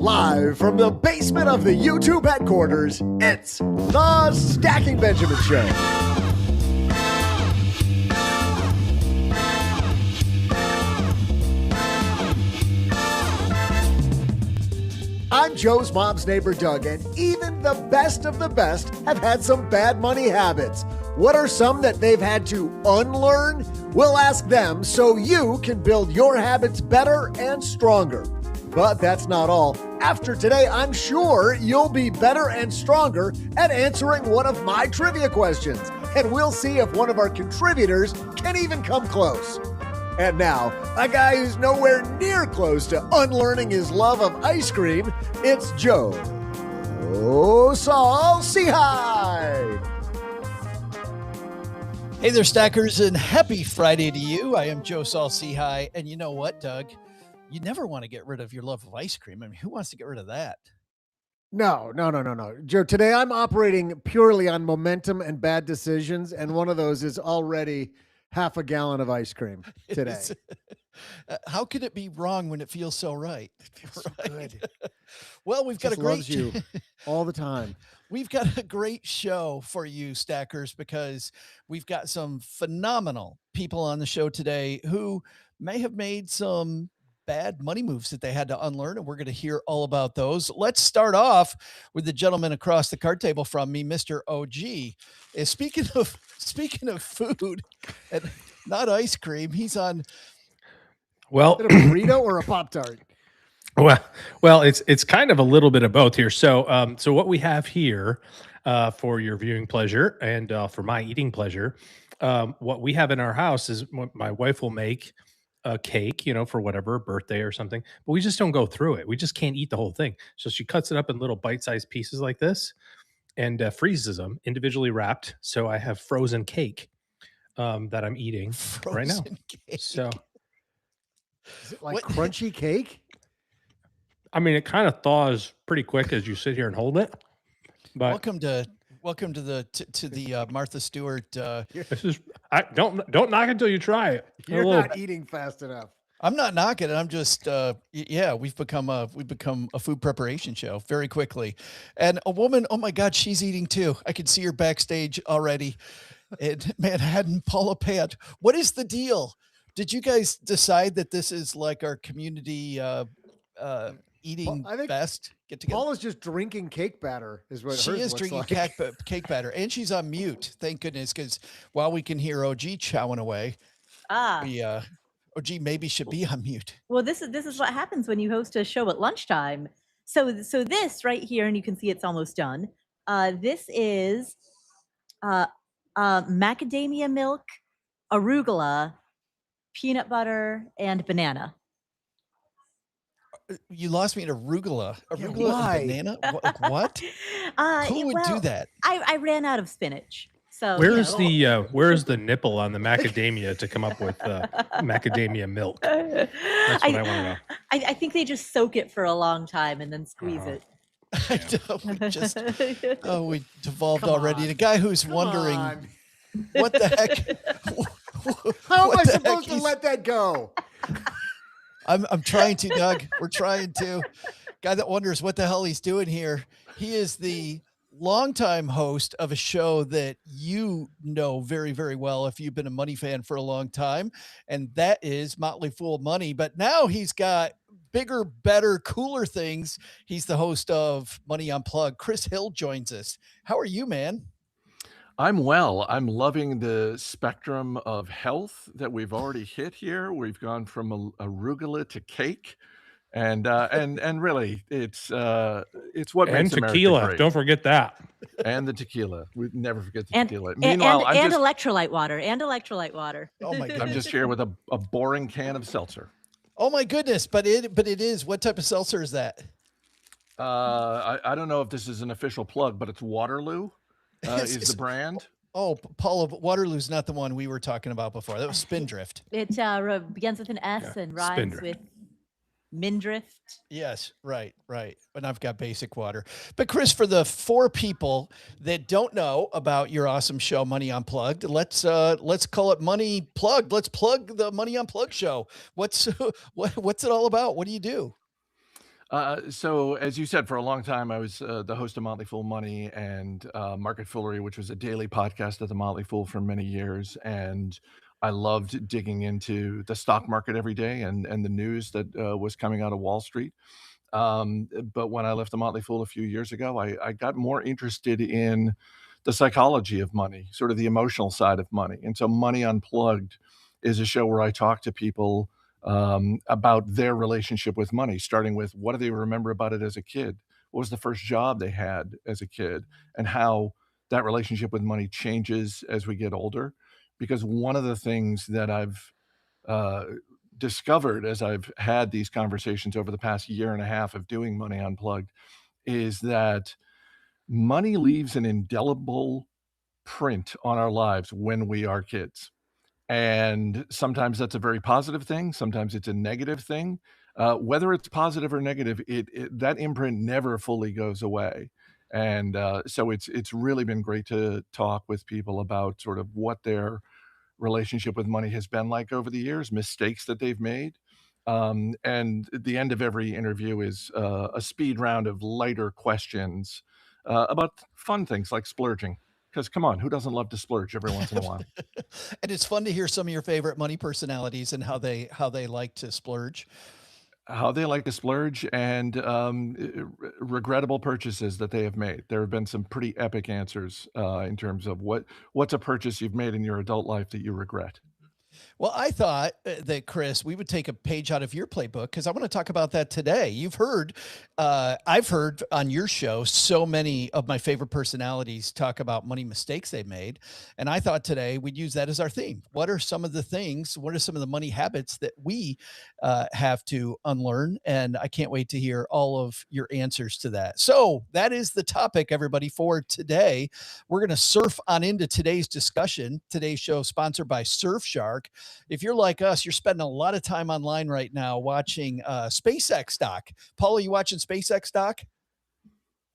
Live from the basement of the YouTube headquarters, it's the Stacking Benjamin Show. I'm Joe's mom's neighbor, Doug, and even the best of the best have had some bad money habits. What are some that they've had to unlearn? We'll ask them so you can build your habits better and stronger. But that's not all. After today, I'm sure you'll be better and stronger at answering one of my trivia questions. And we'll see if one of our contributors can even come close. And now, a guy who's nowhere near close to unlearning his love of ice cream, it's Joe. Oh, Saul-Sehy. Hey there, Stackers, and happy Friday to you. I am Joe Saul-Sehy, and you know what, Doug? You never want to get rid of your love of ice cream. I mean, who wants to get rid of that? No. Joe, today I'm operating purely on momentum and bad decisions, and one of those is already half a gallon of ice cream today. How could it be wrong when it feels so right? It feels so good. Well, we've got Just a great loves you all the time. We've got a great show for you, Stackers, because we've got some phenomenal people on the show today who may have made some bad money moves that they had to unlearn, and we're going to hear all about those. Let's start off with the gentleman across the card table from me, Mr. OG. Speaking of food and not ice cream, he's on. Well, a burrito or a Pop-Tart? Well, it's kind of a little bit of both here. So what we have here for your viewing pleasure and for my eating pleasure, what we have in our house is my wife will make a cake, for whatever birthday or something, but we just don't go through it. We just can't eat the whole thing. So she cuts it up in little bite-sized pieces like this and freezes them individually wrapped. So I have frozen cake that I'm eating right now. Cake. So is it like crunchy cake? I mean, it kind of thaws pretty quick as you sit here and hold it. But welcome to the Martha Stewart. This is don't knock it until you try it. You're not eating fast enough. I'm not knocking it. I'm just we've become a food preparation show very quickly. And a woman, oh my God, she's eating too. I can see her backstage already. And Manhattan, Paula Pant. What is the deal? Did you guys decide that this is like our community eating best get together? Paula's just drinking cake batter is what she is drinking like. cake batter, and she's on mute. Thank goodness, because while we can hear OG chowing away, OG maybe should be on mute. Well, this is what happens when you host a show at lunchtime. So this right here, and you can see it's almost done. This is macadamia milk, arugula, peanut butter, and banana. You lost me at arugula. Arugula and banana? What? Who would do that? I ran out of spinach. So where's the nipple on the macadamia to come up with macadamia milk? That's what I want to know. I think they just soak it for a long time and then squeeze it. I know. We devolved already. The guy who's wondering what the heck. How am I supposed to let that go? I'm trying to, Doug. We're trying to. Guy that wonders what the hell he's doing here. He is the longtime host of a show that you know very, very well if you've been a Money fan for a long time, and that is Motley Fool Money. But now he's got bigger, better, cooler things. He's the host of Money Unplugged. Chris Hill joins us. How are you, man? I'm well. I'm loving the spectrum of health that we've already hit here. We've gone from arugula to cake, and really, it's what makes America tequila. Great. Don't forget that. And the tequila. We never forget the tequila. Meanwhile, and electrolyte water. Oh my goodness. I'm just here with a boring can of seltzer. Oh my goodness! But it is. What type of seltzer is that? I don't know if this is an official plug, but it's Waterloo. Is the brand? Oh, Paula, Waterloo's not the one we were talking about before. That was Spindrift. It begins with an S and rhymes with Mindrift. Yes, right. And I've got basic water. But Chris, for the 4 people that don't know about your awesome show, Money Unplugged, let's call it Money Plugged. Let's plug the Money Unplugged show. What's it all about? What do you do? So as you said, for a long time, I was the host of Motley Fool Money and Market Foolery, which was a daily podcast of the Motley Fool for many years. And I loved digging into the stock market every day and the news that was coming out of Wall Street. But when I left the Motley Fool a few years ago, I got more interested in the psychology of money, sort of the emotional side of money. And so Money Unplugged is a show where I talk to people about their relationship with money, starting with what do they remember about it as a kid? What was the first job they had as a kid? And how that relationship with money changes as we get older. Because one of the things that I've uh, discovered as I've had these conversations over the past year and a half of doing Money Unplugged is that money leaves an indelible print on our lives when we are kids. And sometimes that's a very positive thing, sometimes it's a negative thing. Whether it's positive or negative, that imprint never fully goes away. And so it's really been great to talk with people about sort of what their relationship with money has been like over the years, mistakes that they've made. And the end of every interview is a speed round of lighter questions about fun things like splurging. Because come on, who doesn't love to splurge every once in a while? And it's fun to hear some of your favorite money personalities and how they like to splurge. How they like to splurge and regrettable purchases that they have made. There have been some pretty epic answers in terms of what's a purchase you've made in your adult life that you regret. Well, I thought that Chris, we would take a page out of your playbook because I want to talk about that today. I've heard on your show so many of my favorite personalities talk about money mistakes they made, and I thought today we'd use that as our theme. What are some of the things? What are some of the money habits that we have to unlearn? And I can't wait to hear all of your answers to that. So that is the topic, everybody, for today. We're going to surf on into today's discussion. Today's show sponsored by Surfshark. If you're like us, you're spending a lot of time online right now watching SpaceX doc. Paula, you watching SpaceX doc?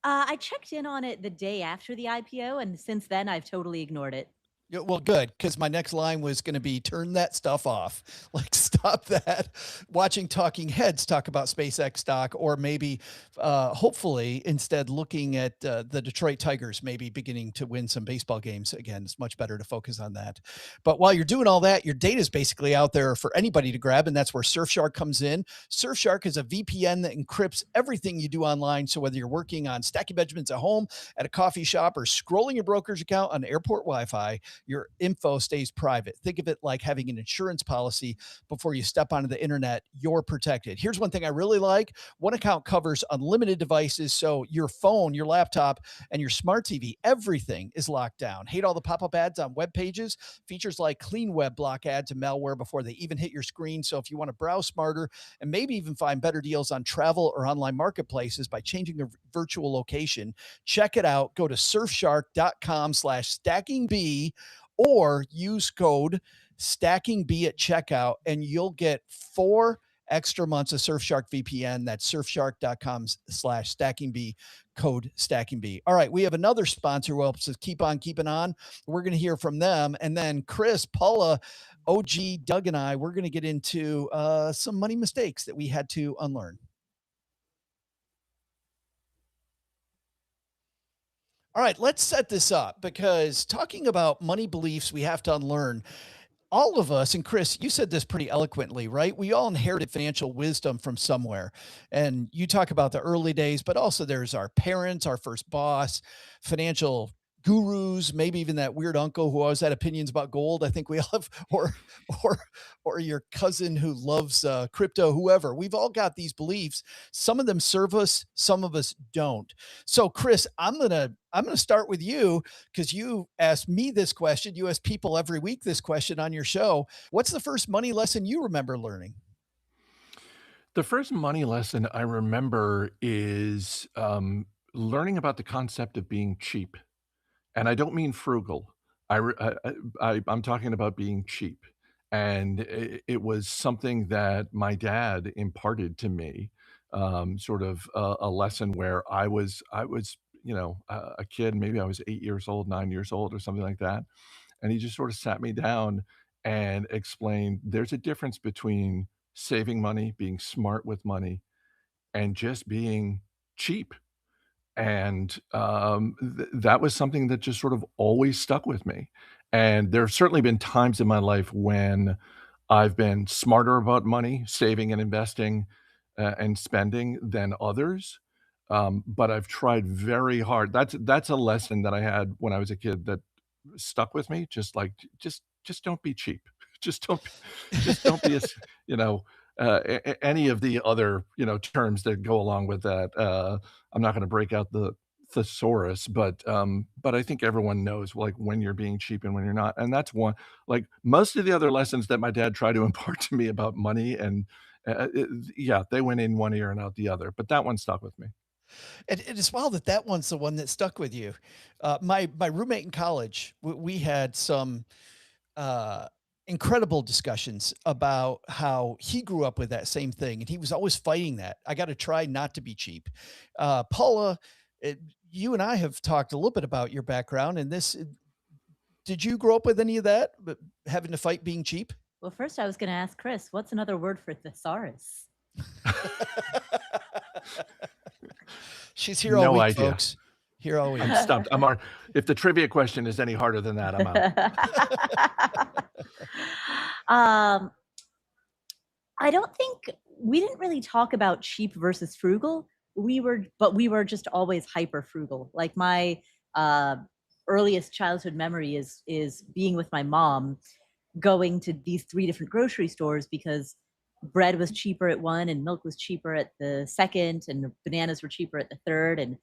I checked in on it the day after the IPO, and since then I've totally ignored it. Yeah, well, good, because my next line was going to be turn that stuff off. Like, stop that. Watching talking heads talk about SpaceX stock, or maybe, hopefully, instead looking at the Detroit Tigers maybe beginning to win some baseball games again. It's much better to focus on that. But while you're doing all that, your data is basically out there for anybody to grab, and that's where Surfshark comes in. Surfshark is a VPN that encrypts everything you do online. So whether you're working on stacking Benjamins at home, at a coffee shop, or scrolling your brokerage account on airport Wi-Fi, your info stays private. Think of it like having an insurance policy before you step onto the internet. You're protected. Here's one thing I really like. One account covers unlimited devices. So your phone, your laptop, and your smart TV, everything is locked down. Hate all the pop-up ads on web pages. Features like clean web block ads and malware before they even hit your screen. So if you want to browse smarter and maybe even find better deals on travel or online marketplaces by changing the virtual location, check it out. Go to surfshark.com/stackingb or use code StackingB at checkout, and you'll get 4 extra months of Surfshark VPN. That's surfshark.com/stackingb, code StackingB. All right, we have another sponsor who helps us keep on keeping on. We're going to hear from them. And then Chris, Paula, OG, Doug, and I, we're going to get into some money mistakes that we had to unlearn. All right, let's set this up because talking about money beliefs we have to unlearn, all of us, and Chris, you said this pretty eloquently, right? We all inherited financial wisdom from somewhere. And you talk about the early days, but also there's our parents, our first boss, financial gurus, maybe even that weird uncle who always had opinions about gold. I think we all have, or, or your cousin who loves crypto, whoever. We've all got these beliefs. Some of them serve us, some of us don't. So, Chris, I'm gonna start with you because you asked me this question. You ask people every week this question on your show. What's the first money lesson you remember learning? The first money lesson I remember is learning about the concept of being cheap. And I don't mean frugal. I'm talking about being cheap. And it was something that my dad imparted to me, sort of a lesson where I was, a kid, maybe I was 8 years old, 9 years old or something like that. And he just sort of sat me down and explained there's a difference between saving money, being smart with money, and just being cheap. And that was something that just sort of always stuck with me. And there have certainly been times in my life when I've been smarter about money, saving and investing, and spending than others. But I've tried very hard. That's a lesson that I had when I was a kid that stuck with me. Just like just don't be cheap. Just don't just don't be as you know any of the other terms that go along with that. I'm not going to break out the thesaurus, but I think everyone knows like when you're being cheap and when you're not, and that's one. Like most of the other lessons that my dad tried to impart to me about money, and yeah, they went in one ear and out the other, but that one stuck with me. And it's wild that that one's the one that stuck with you. My roommate in college, we had some uh, incredible discussions about how he grew up with that same thing, and he was always fighting that. I got to try not to be cheap. Paula, uh, you and I have talked a little bit about your background, and this. Did you grow up with any of that, but having to fight being cheap? Well, first I was going to ask Chris, what's another word for thesaurus? She's here all No week, idea. folks. Here all week. I'm stumped. If the trivia question is any harder than that, I'm out. um, I don't think we didn't really talk about cheap versus frugal. But we were just always hyper frugal. Like my uh, earliest childhood memory is being with my mom, going to these three different grocery stores because bread was cheaper at one and milk was cheaper at the second and the bananas were cheaper at the third. And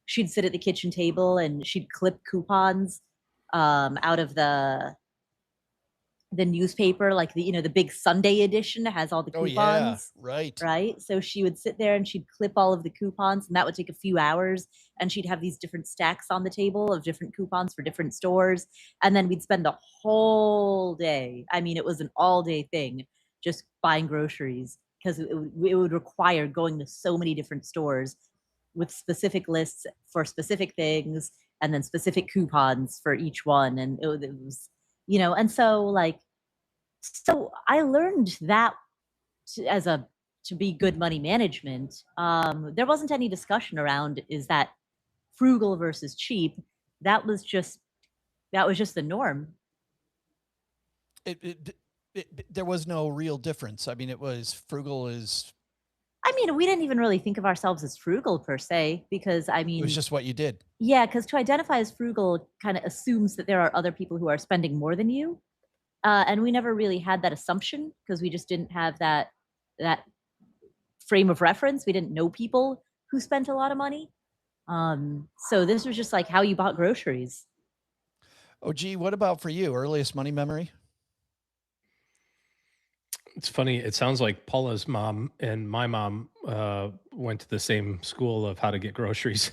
she'd sit at the kitchen table and she'd clip coupons out of the newspaper, like the big Sunday edition that has all the Oh yeah, coupons. right. Right. So she would sit there and she'd clip all of the coupons, and that would take a few hours. And she'd have these different stacks on the table of different coupons for different stores. And then we'd spend the whole day. I mean, it was an all day thing, just buying groceries, because it would require going to so many different stores with specific lists for specific things and then specific coupons for each one. And it was, and so I learned that to be good money management. There wasn't any discussion around is that frugal versus cheap. That was just the norm. There was no real difference. I mean, it was frugal is. I mean, we didn't even really think of ourselves as frugal per se, because I It mean, was just what you did. yeah, because to identify as frugal kind of assumes that there are other people who are spending more than you. And we never really had that assumption because we just didn't have that frame of reference. We didn't know people who spent a lot of money. So this was just like how you bought groceries. Oh, gee, what about for you? Earliest money memory? It's funny. It sounds like Paula's mom and my mom went to the same school of how to get groceries.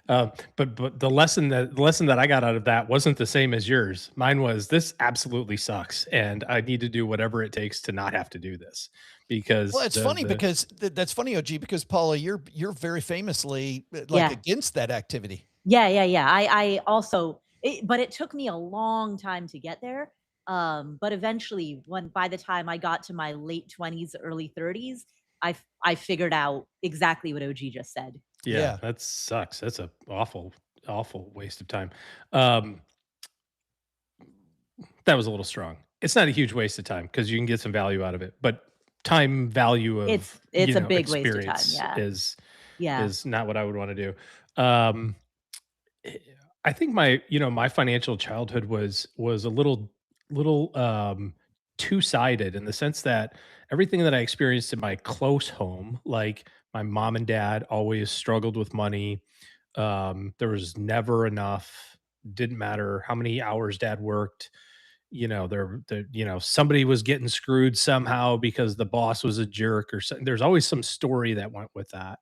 But the lesson that I got out of that wasn't the same as yours. Mine was this absolutely sucks, and I need to do whatever it takes to not have to do this. Because Well, it's funny because that's funny, OG, because Paula, you're very famously Yeah. against that activity. Yeah. I also, but it took me a long time to get there. But eventually, by the time I got to my late 20s, early 30s, I figured out exactly what OG just said. Yeah. that sucks. That's a awful waste of time. Um, that was a little strong. It's not a huge waste of time because you can get some value out of it, but time value of It's a big waste of time. experience Yeah. is not what I would want to do. Um, eh, I think my financial childhood was a little two-sided in the sense that everything that I experienced in my close home, like my mom and dad always struggled with money. There was never enough. Didn't matter how many hours dad worked. Somebody was getting screwed somehow because the boss was a jerk or something. There's always some story that went with that.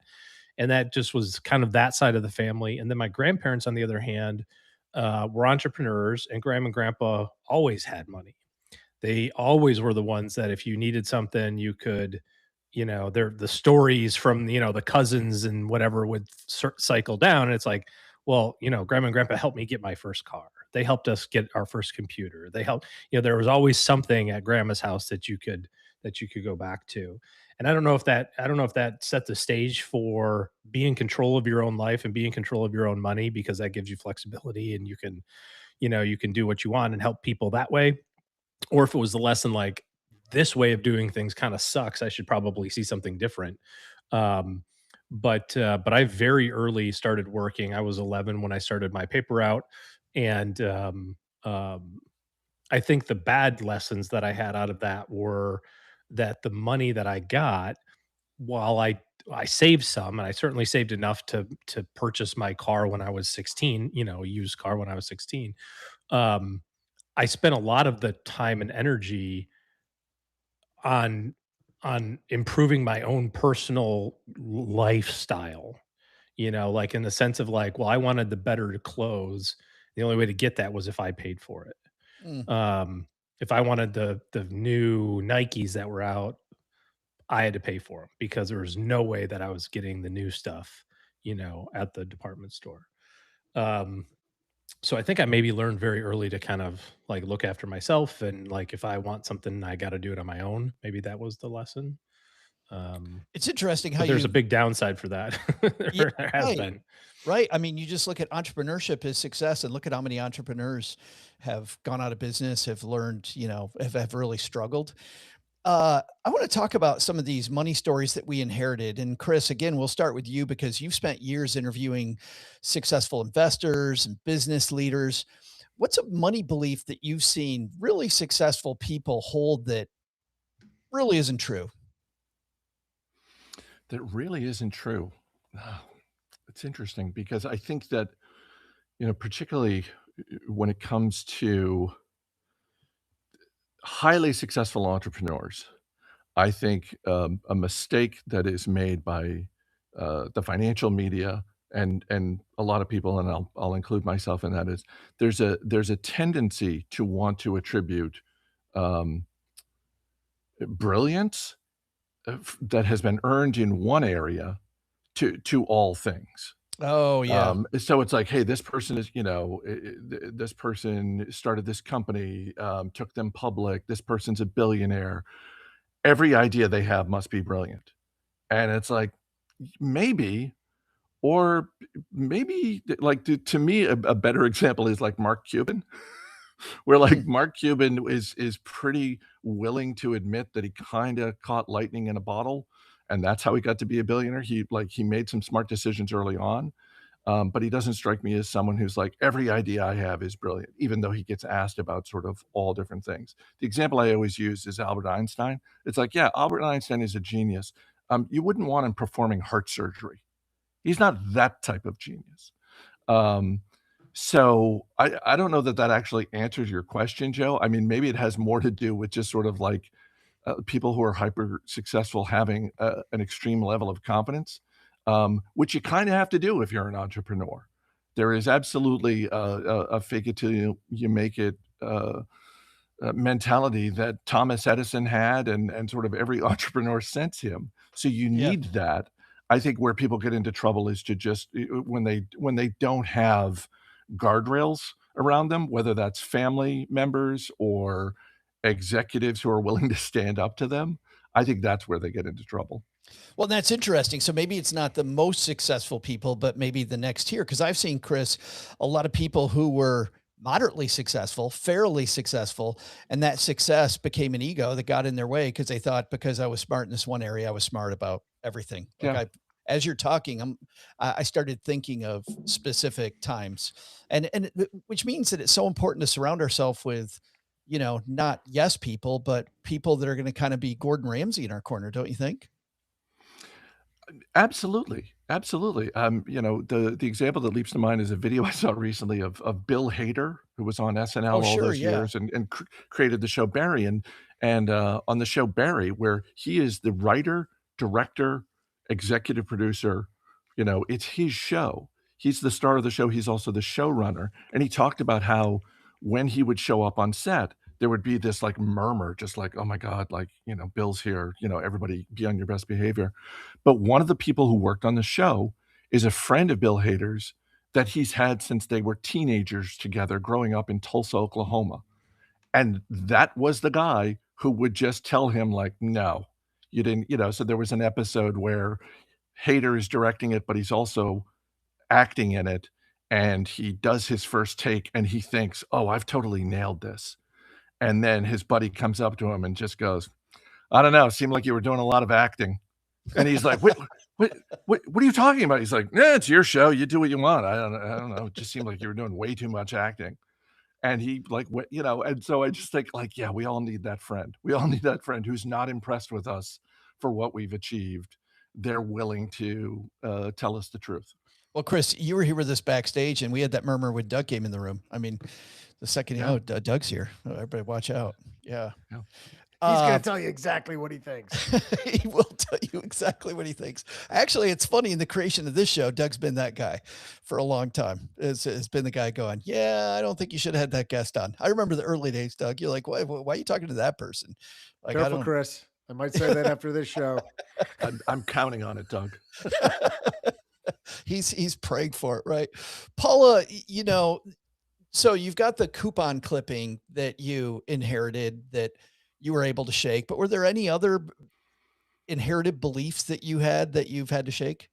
And that just was kind of that side of the family. And then my grandparents, on the other hand, were entrepreneurs, and grandma and grandpa always had money. They always were the ones that if you needed something, you could, they're the stories from, the cousins and whatever would cycle down. And it's like, well, grandma and grandpa helped me get my first car. They helped us get our first computer. They helped, there was always something at grandma's house that you could go back to. And I don't know if that set the stage for be in control of your own life and be in control of your own money, because that gives you flexibility and you can do what you want and help people that way, or if it was the lesson like this way of doing things kind of sucks. I should probably see something different. Um, but I very early started working. I was 11 when I started my paper route, and um, I think the bad lessons that I had out of that were that the money that I got, while I saved some, and I certainly saved enough to purchase my car when I was 16, a used car when I was 16. Um, I spent a lot of the time and energy on improving my own personal lifestyle, like in the sense of like, well, I wanted the better clothes. The only way to get that was if I paid for Mm. it. If I wanted the new Nikes that were out, I had to pay for them because there was no way that I was getting the new stuff, at the department store. Um, so I think I maybe learned very early to kind of like look after myself, and like if I want something, I got to do it on my own. Maybe that was the lesson. It's interesting how But there's a you, big downside for that. yeah, There has right. been. Right. I mean, you just look at entrepreneurship as success and look at how many entrepreneurs have gone out of business, have learned, have really struggled. I want to talk about some of these money stories that we inherited. And Chris, again, we'll start with you because you've spent years interviewing successful investors and business leaders. What's a money belief that you've seen really successful people hold that really isn't true? That really isn't true. Ah, it's interesting because I think that, particularly when it comes to highly successful entrepreneurs, I think a mistake that is made by the financial media and a lot of people, and I'll include myself in that, is there's a tendency to want to attribute um, brilliance that has been earned in one area to all things. Oh, yeah. So it's like, hey, this person is, this person started this company, took them public. This person's a billionaire. Every idea they have must be brilliant. And it's like, maybe, or maybe like to me, a better example is like Mark Cuban, where like Mm. Mark Cuban is pretty willing to admit that he kind of caught lightning in a bottle. And that's how he got to be a billionaire. He made some smart decisions early on, but he doesn't strike me as someone who's like, every idea I have is brilliant, even though he gets asked about sort of all different things. The example I always use is Albert Einstein. It's like, yeah, Albert Einstein is a genius. You wouldn't want him performing heart surgery. He's not that type of genius. Um, so I don't know that that actually answers your question, Joe. I mean, maybe it has more to do with just sort of like people who are hyper successful having an extreme level of confidence, which you kind of have to do if you're an entrepreneur. There is absolutely a fake it till you make it mentality that Thomas Edison had and sort of every entrepreneur since him. So you Yeah. need that. I think where people get into trouble is to just when they don't have guardrails around them, whether that's family members or executives who are willing to stand up to them. I think that's where they get into trouble. Well, that's interesting. So maybe it's not the most successful people, but maybe the next tier. Because I've seen, Chris, a lot of people who were moderately successful, fairly successful, and that success became an ego that got in their way because they thought because I was smart in this one area, I was smart about everything. Like Yeah. as you're talking, I started thinking of specific times, which means that it's so important to surround ourselves with, not yes people, but people that are going to kind of be Gordon Ramsay in our corner, don't you think? Absolutely, absolutely. The example that leaps to mind is a video I saw recently of Bill Hader, who was on Oh, SNL all sure, those yeah. years and created the show Barry, and on the show Barry, where he is the writer, director, executive producer. It's his show. He's the star of the show. He's also the showrunner, and he talked about how when he would show up on set, there would be this like murmur, just like, "Oh my God, like Bill's here. Everybody be on your best behavior." But one of the people who worked on the show is a friend of Bill Hader's that he's had since they were teenagers together growing up in Tulsa, Oklahoma. And that was the guy who would just tell him like, "No, you didn't, so there was an episode where Hader is directing it, but he's also acting in it, and he does his first take and he thinks, oh, I've totally nailed this. And then his buddy comes up to him and just goes, I don't know, it seemed like you were doing a lot of acting. And he's like, what are you talking about? He's like, yeah, it's your show, you do what you want. I don't know, it just seemed like you were doing way too much acting. And he like, and so I just think like, yeah, we all need that friend. We all need that friend who's not impressed with us for what we've achieved. They're willing to tell us the truth. Well, Chris, you were here with us backstage, and we had that murmur when Doug came in the room. I mean, the second, Doug's here. Everybody watch out. Yeah. He's going to tell you exactly what he thinks. He will tell you exactly what he thinks. Actually, it's funny, in the creation of this show, Doug's been that guy for a long time. Has been the guy going, yeah, I don't think you should have had that guest on. I remember the early days, Doug. You're like, why are you talking to that person? Like, Careful, Chris. I might say that after this show. I'm counting on it, Doug. He's praying for it, right? Paula, so you've got the coupon clipping that you inherited that you were able to shake, but were there any other inherited beliefs that you had that you've had to shake?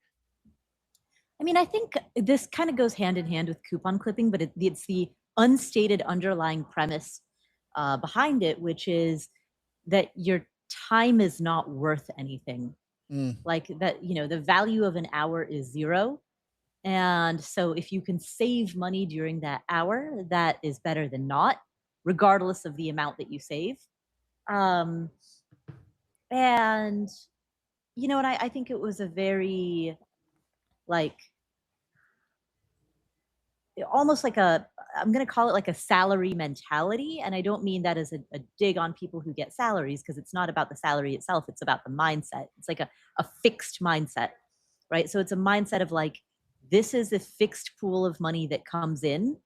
I mean, I think this kind of goes hand in hand with coupon clipping, but it's the unstated underlying premise behind it, which is that your time is not worth anything. Like that, the value of an hour is 0. And so if you can save money during that hour, that is better than not, regardless of the amount that you save. And, and I think it was a very, like, almost like I'm going to call it like a salary mentality. And I don't mean that as a dig on people who get salaries, because it's not about the salary itself. It's about the mindset. It's like a fixed mindset, right? So it's a mindset of like, this is a fixed pool of money that comes in.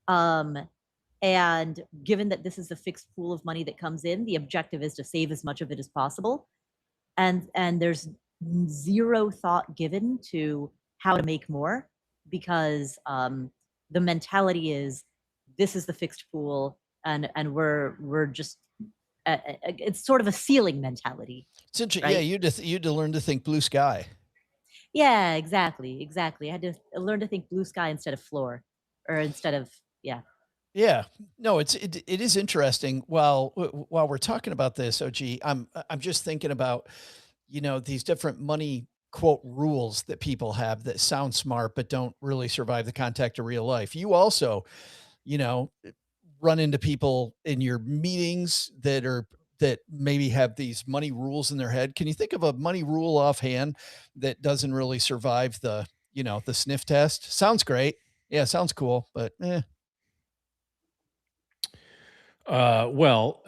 And given that this is a fixed pool of money that comes in, the objective is to save as much of it as possible. And there's zero thought given to how to make more, because the mentality is, this is the fixed pool, and we're just it's sort of a ceiling mentality. It's interesting. Right? Yeah, you had to learn to think blue sky. Yeah, exactly. I had to learn to think blue sky instead of floor, or instead of Yeah, no, it is interesting. While we're talking about this, OG, I'm just thinking about, these different money quote rules that people have that sound smart but don't really survive the contact of real life. You also, run into people in your meetings that maybe have these money rules in their head. Can you think of a money rule offhand that doesn't really survive the sniff test? Sounds great. Yeah, sounds cool, but Well,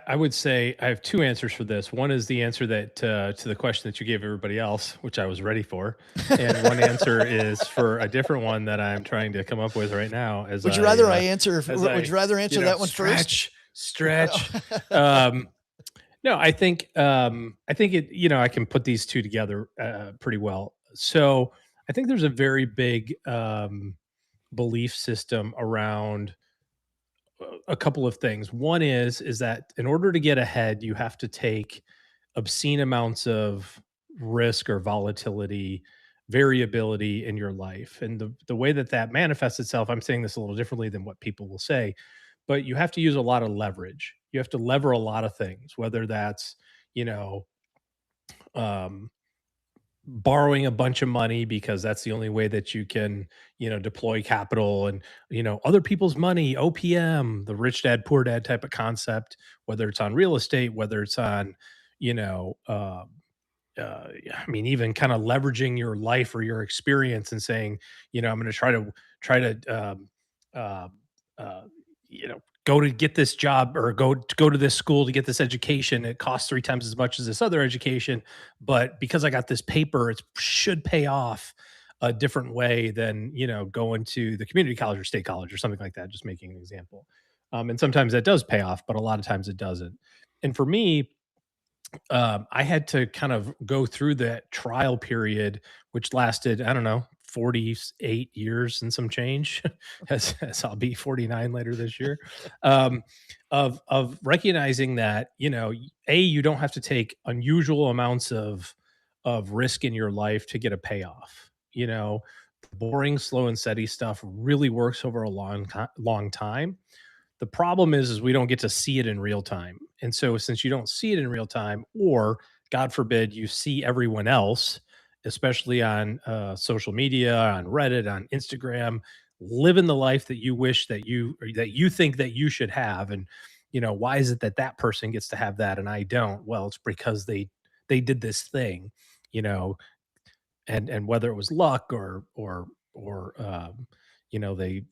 I would say I have 2 answers for this. One is the answer that to the question that you gave everybody else, which I was ready for, and one answer is for a different one that I'm trying to come up with right now. Would you rather answer that one first? Stretch. No, I think it. I can put these two together pretty well. So I think there's a very big belief system around a couple of things. One is that in order to get ahead, you have to take obscene amounts of risk or volatility, variability in your life. And the way that manifests itself, I'm saying this a little differently than what people will say, but you have to use a lot of leverage. You have to lever a lot of things, whether that's, borrowing a bunch of money because that's the only way that you can, deploy capital, and, other people's money, OPM, the rich dad, poor dad type of concept, whether it's on real estate, whether it's on, even kind of leveraging your life or your experience and saying, I'm going to try to, go to get this job or go to this school to get this education. It costs 3 times as much as this other education, but because I got this paper, it should pay off a different way than, going to the community college or state college or something like that, just making an example. And sometimes that does pay off, but a lot of times it doesn't. And for me, I had to kind of go through that trial period, which lasted, I don't know, 48 years and some change, as I'll be 49 later this year, of recognizing that, you don't have to take unusual amounts of risk in your life to get a payoff. Boring, slow and steady stuff really works over a long time. The problem is we don't get to see it in real time. And so since you don't see it in real time, or God forbid, you see everyone else, especially on social media, on Reddit, on Instagram, living the life that you wish that you think that you should have. And, why is it that that person gets to have that and I don't? Well, it's because they did this thing, and whether it was luck or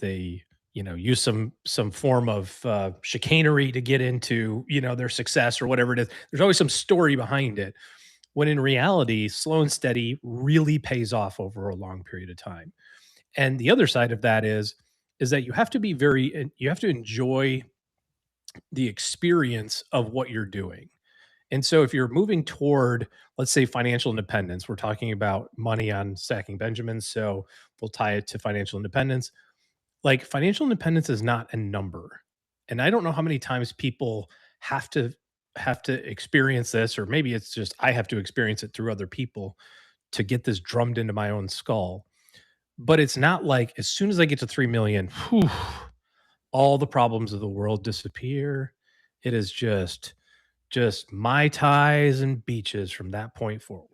they use some form of chicanery to get into their success or whatever it is. There's always some story behind it, when in reality slow and steady really pays off over a long period of time. And the other side of that is that you have to enjoy the experience of what you're doing. And so if you're moving toward, let's say, financial independence, we're talking about money on Stacking Benjamins, so we'll tie it to financial independence. Like, financial independence is not a number. And I don't know how many times people have to experience this, or maybe it's just I have to experience it through other people to get this drummed into my own skull. But it's not like as soon as I get to 3 million, whew, all the problems of the world disappear. It is just Mai Tais and beaches from that point forward.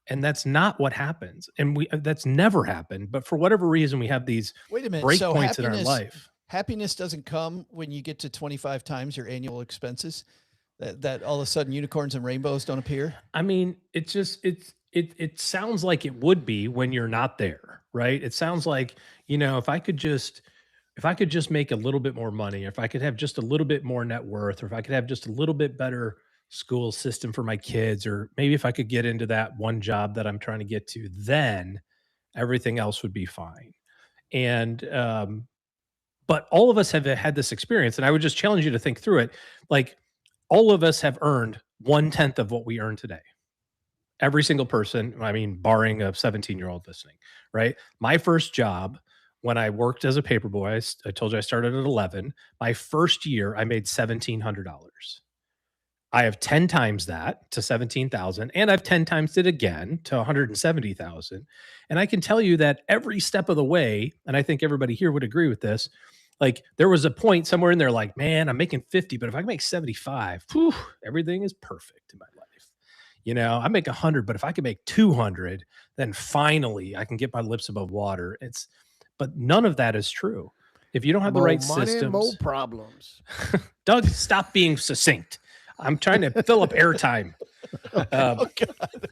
And that's not what happens. And that's never happened. But for whatever reason, we have these break points in our life. Happiness doesn't come when you get to 25 times your annual expenses, that all of a sudden unicorns and rainbows don't appear. I mean, it sounds like it would be when you're not there, right? It sounds like, if I could just make a little bit more money, or if I could have just a little bit more net worth, or if I could have just a little bit better school system for my kids, or maybe if I could get into that one job that I'm trying to get to, then everything else would be fine. And, but all of us have had this experience, and I would just challenge you to think through it. Like, all of us have earned 1/10 of what we earn today. Every single person, I mean, barring a 17-year-old listening, right? My first job, when I worked as a paperboy, I told you I started at 11. My first year, I made $1,700. I have 10 times that to 17,000, and I've 10 times it again to 170,000. And I can tell you that every step of the way, and I think everybody here would agree with this, like, there was a point somewhere in there, like, man, I'm making 50, but if I can make 75, whew, everything is perfect in my life. I make 100, but if I can make 200, then finally I can get my lips above water. But none of that is true. If you don't have the right systems, more problems. Doug, stop being succinct. I'm trying to fill up airtime. Oh, God.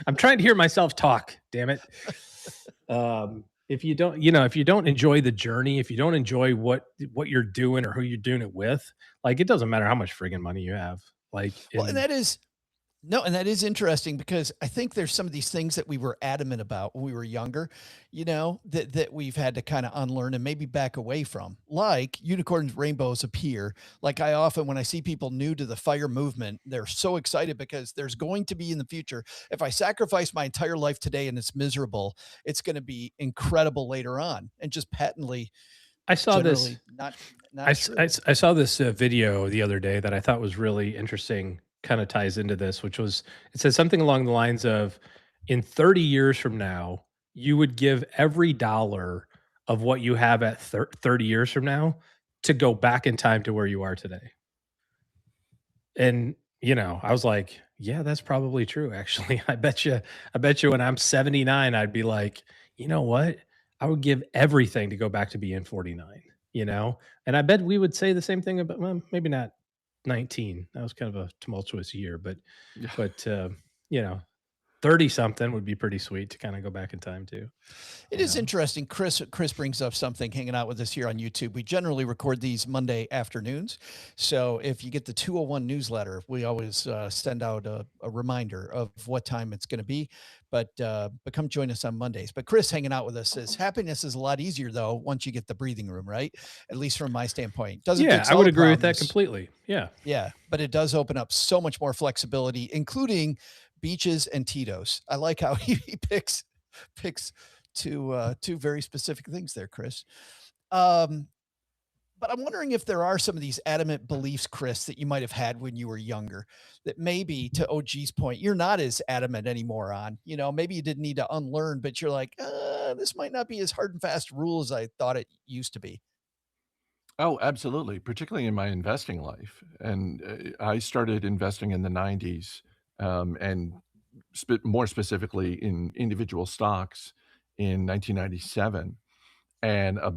I'm trying to hear myself talk. Damn it. If you don't enjoy the journey, if you don't enjoy what you're doing or who you're doing it with, like, it doesn't matter how much friggin' money you have. Like, and that is interesting, because I think there's some of these things that we were adamant about when we were younger, that we've had to kind of unlearn and maybe back away from, like unicorns, rainbows appear. Like, when I see people new to the FIRE movement, they're so excited because there's going to be in the future, if I sacrifice my entire life today and it's miserable, it's going to be incredible later on. And just patently, I saw this. I saw this video the other day that I thought was really interesting, kind of ties into this, which was, it says something along the lines of, in 30 years from now, you would give every dollar of what you have at 30 years from now to go back in time to where you are today. And, I was like, yeah, that's probably true. Actually, I bet you when I'm 79, I'd be like, you know what? I would give everything to go back to being 49, and I bet we would say the same thing about, well, maybe not 19. That was kind of a tumultuous year, but 30 something would be pretty sweet to kind of go back in time too. It is interesting. Chris brings up something, hanging out with us here on YouTube. We generally record these Monday afternoons. So if you get the 201 newsletter, we always send out a reminder of what time it's going to be. But come join us on Mondays. But Chris, hanging out with us, says happiness is a lot easier though once you get the breathing room, right? At least from my standpoint. I would agree with that completely. Yeah, but it does open up so much more flexibility, including beaches and Tito's. I like how he picks picks to two very specific things there, Chris. Um, but I'm wondering if there are some of these adamant beliefs, Chris, that you might have had when you were younger that maybe, to OG's point, you're not as adamant anymore on. Maybe you didn't need to unlearn, but you're like, this might not be as hard and fast rule as I thought it used to be. Oh, absolutely, particularly in my investing life. And I started investing in the 90s, and more specifically in individual stocks in 1997. And a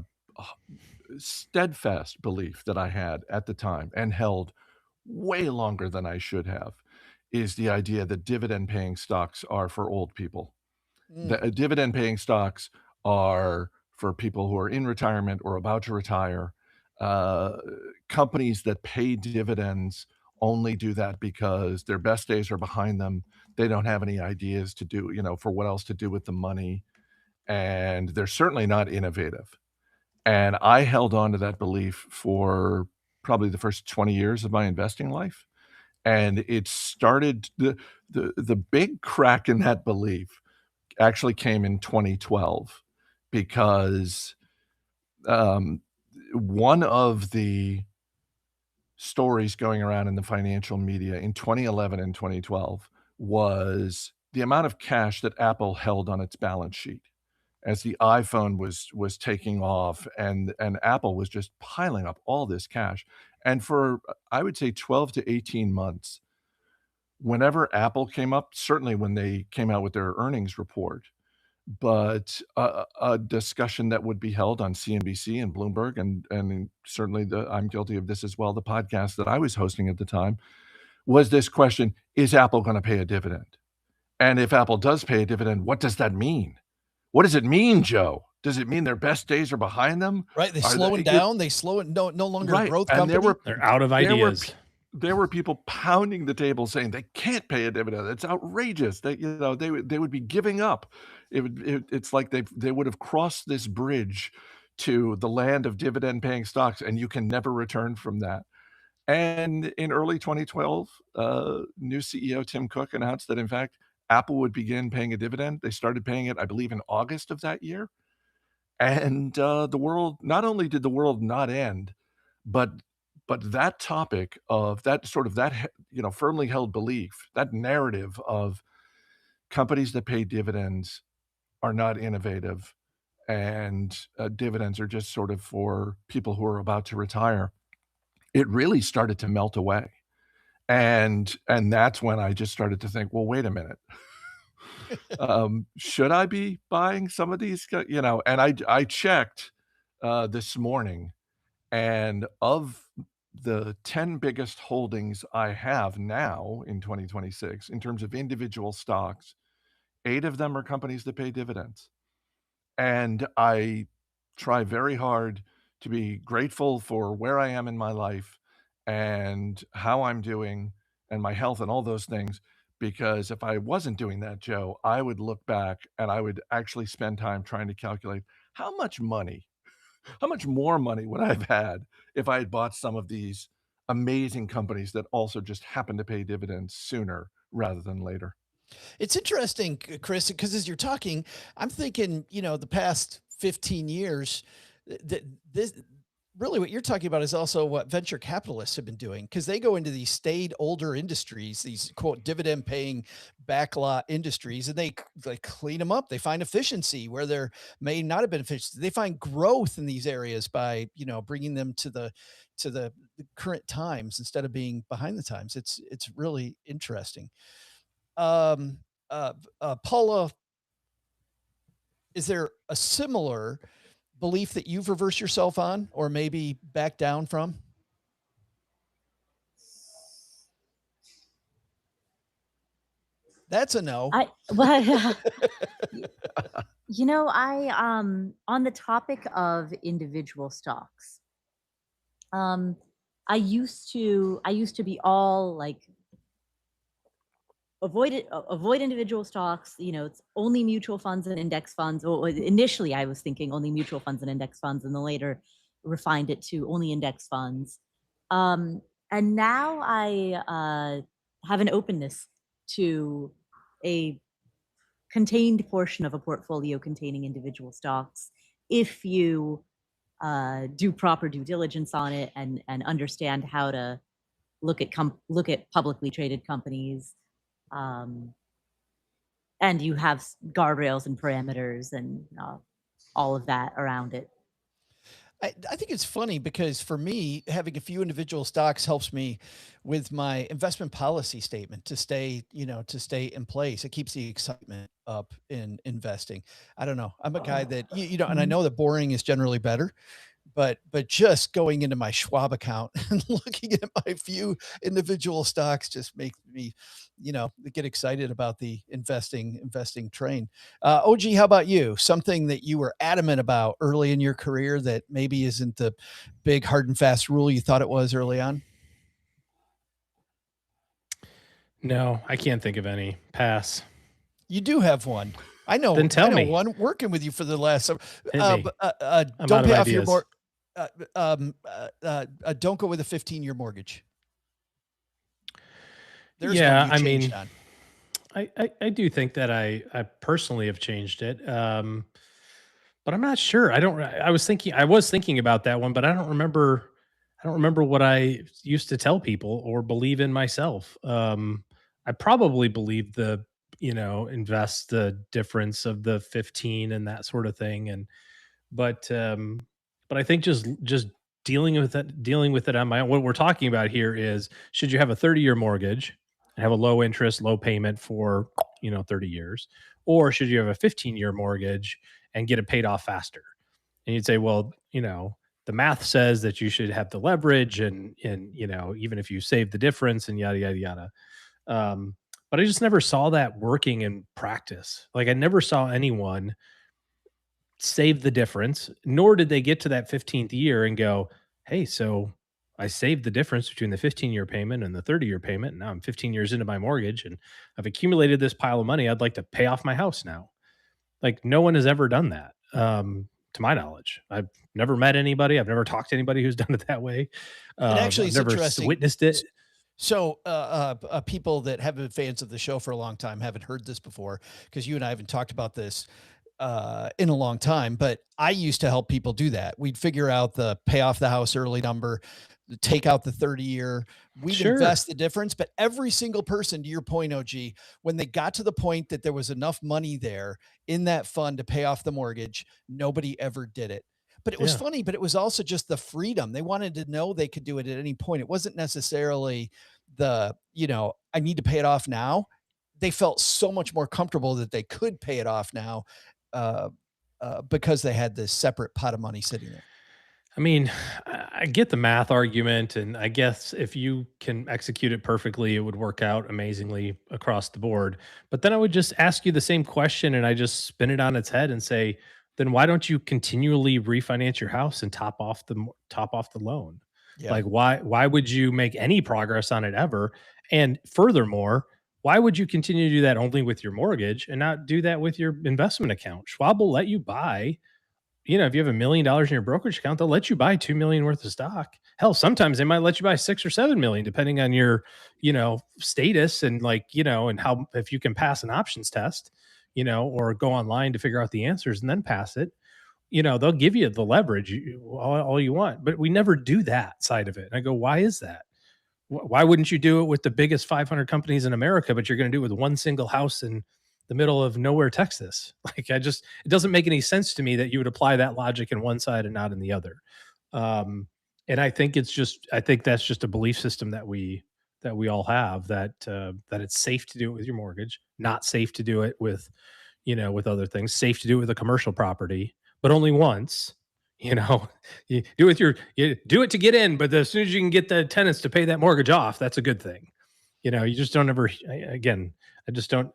steadfast belief that I had at the time and held way longer than I should have is the idea that dividend paying stocks are for old people. Mm. The dividend paying stocks are for people who are in retirement or about to retire. Uh, Companies that pay dividends only do that because their best days are behind them. They don't have any ideas to do, for what else to do with the money. And they're certainly not innovative. And I held on to that belief for probably the first 20 years of my investing life. And it started the big crack in that belief actually came in 2012 because um, one of the stories going around in the financial media in 2011 and 2012 was the amount of cash that Apple held on its balance sheet as the iPhone was taking off, and Apple was just piling up all this cash. And for, I would say, 12 to 18 months, whenever Apple came up, certainly when they came out with their earnings report, but a discussion that would be held on CNBC and Bloomberg, and certainly I'm guilty of this as well, the podcast that I was hosting at the time, was this question: is Apple going to pay a dividend? And if Apple does pay a dividend, what does that mean? What does it mean, Joe? Does it mean their best days are behind them? Right. They Are slowing they- down. They slow it. No longer a Right. growth And company. They're out of there were ideas. there were people pounding the table saying they can't pay a dividend. It's outrageous. They would be giving up. It's like they would have crossed this bridge to the land of dividend paying stocks, and you can never return from that. And in early 2012, new CEO Tim Cook announced that, in fact, Apple would begin paying a dividend. They started paying it, I believe, in August of that year. And the world, not only did the world not end, but that topic of that sort of that firmly held belief, that narrative of companies that pay dividends are not innovative, and dividends are just sort of for people who are about to retire. It really started to melt away. And that's when I just started to think, well, wait a minute. Should I be buying some of these? And I checked this morning, and of the 10 biggest holdings I have now in 2026, in terms of individual stocks, 8 of them are companies that pay dividends. And I try very hard to be grateful for where I am in my life and how I'm doing and my health and all those things. Because if I wasn't doing that, Joe, I would look back and I would actually spend time trying to calculate how much more money would I have had if I had bought some of these amazing companies that also just happen to pay dividends sooner rather than later. It's interesting, Chris, because as you're talking, I'm thinking, the past 15 years, that this really what you're talking about is also what venture capitalists have been doing, because they go into these staid older industries, these quote dividend paying backlot industries, and they clean them up. They find efficiency where there may not have been efficiency. They find growth in these areas by, bringing them to the current times instead of being behind the times. It's really interesting. Um, Paula, is there a similar belief that you've reversed yourself on or maybe back down from? That's a no. I on the topic of individual stocks, I used to be all like avoid individual stocks. It's only mutual funds and index funds. Or initially I was thinking only mutual funds and index funds, and then later refined it to only index funds. And now I have an openness to a contained portion of a portfolio containing individual stocks if you do proper due diligence on it and understand how to look at publicly traded companies, and you have guardrails and parameters and all of that around it. I think it's funny because for me, having a few individual stocks helps me with my investment policy statement to stay in place. It keeps the excitement up in investing. I don't know. I'm a guy that, and I know that boring is generally better, but just going into my Schwab account and looking at my few individual stocks just makes me, get excited about the investing train. OG, how about you? Something that you were adamant about early in your career that maybe isn't the big hard and fast rule you thought it was early on? No, I can't think of any. Pass. You do have one. I know. Then tell me. One working with you for the last. Hit me. Don't pay off your mortgage. Don't go with a 15-year mortgage. There's I mean, I do think that I personally have changed it. But I'm not sure. I was thinking about that one, but I don't remember what I used to tell people or believe in myself. I probably believe invest the difference of the 15 and that sort of thing. But I think just dealing with it on my own. What we're talking about here is, should you have a 30-year mortgage and have a low interest, low payment for 30 years, or should you have a 15-year mortgage and get it paid off faster? And you'd say, well, the math says that you should have the leverage and even if you save the difference and yada yada yada. But I just never saw that working in practice. Like, I never saw anyone save the difference, nor did they get to that 15th year and go, hey, so I saved the difference between the 15-year payment and the 30-year payment. And now I'm 15 years into my mortgage and I've accumulated this pile of money. I'd like to pay off my house now. Like, no one has ever done that. To my knowledge, I've never met anybody. I've never talked to anybody who's done it that way. And actually, I've never witnessed it. So people that have been fans of the show for a long time haven't heard this before, because you and I haven't talked about this in a long time, but I used to help people do that. We'd figure out the pay off the house early number, take out the 30-year, we'd invest the difference. But every single person, to your point, OG, when they got to the point that there was enough money there in that fund to pay off the mortgage, nobody ever did it. But it was funny, but it was also just the freedom. They wanted to know they could do it at any point. It wasn't necessarily I need to pay it off now. They felt so much more comfortable that they could pay it off now because they had this separate pot of money sitting there. I mean, I get the math argument, and I guess if you can execute it perfectly, it would work out amazingly across the board. But then I would just ask you the same question, and I just spin it on its head and say, then why don't you continually refinance your house and top off the loan? Yeah. Like, why would you make any progress on it ever? And furthermore, why would you continue to do that only with your mortgage and not do that with your investment account? Schwab will let you buy, if you have $1 million in your brokerage account, they'll let you buy 2 million worth of stock. Hell, sometimes they might let you buy 6 or 7 million, depending on your, status and and how, if you can pass an options test, or go online to figure out the answers and then pass it. They'll give you the leverage all you want, but we never do that side of it. And I go, why is that? Why wouldn't you do it with the biggest 500 companies in America, but you're going to do it with one single house in the middle of nowhere, Texas? Like, it doesn't make any sense to me that you would apply that logic in one side and not in the other. And I think that's just a belief system that we all have, that it's safe to do it with your mortgage, not safe to do it with, with other things, safe to do it with a commercial property, but only once. You do it to get in, but as soon as you can get the tenants to pay that mortgage off, that's a good thing. You just don't ever, again,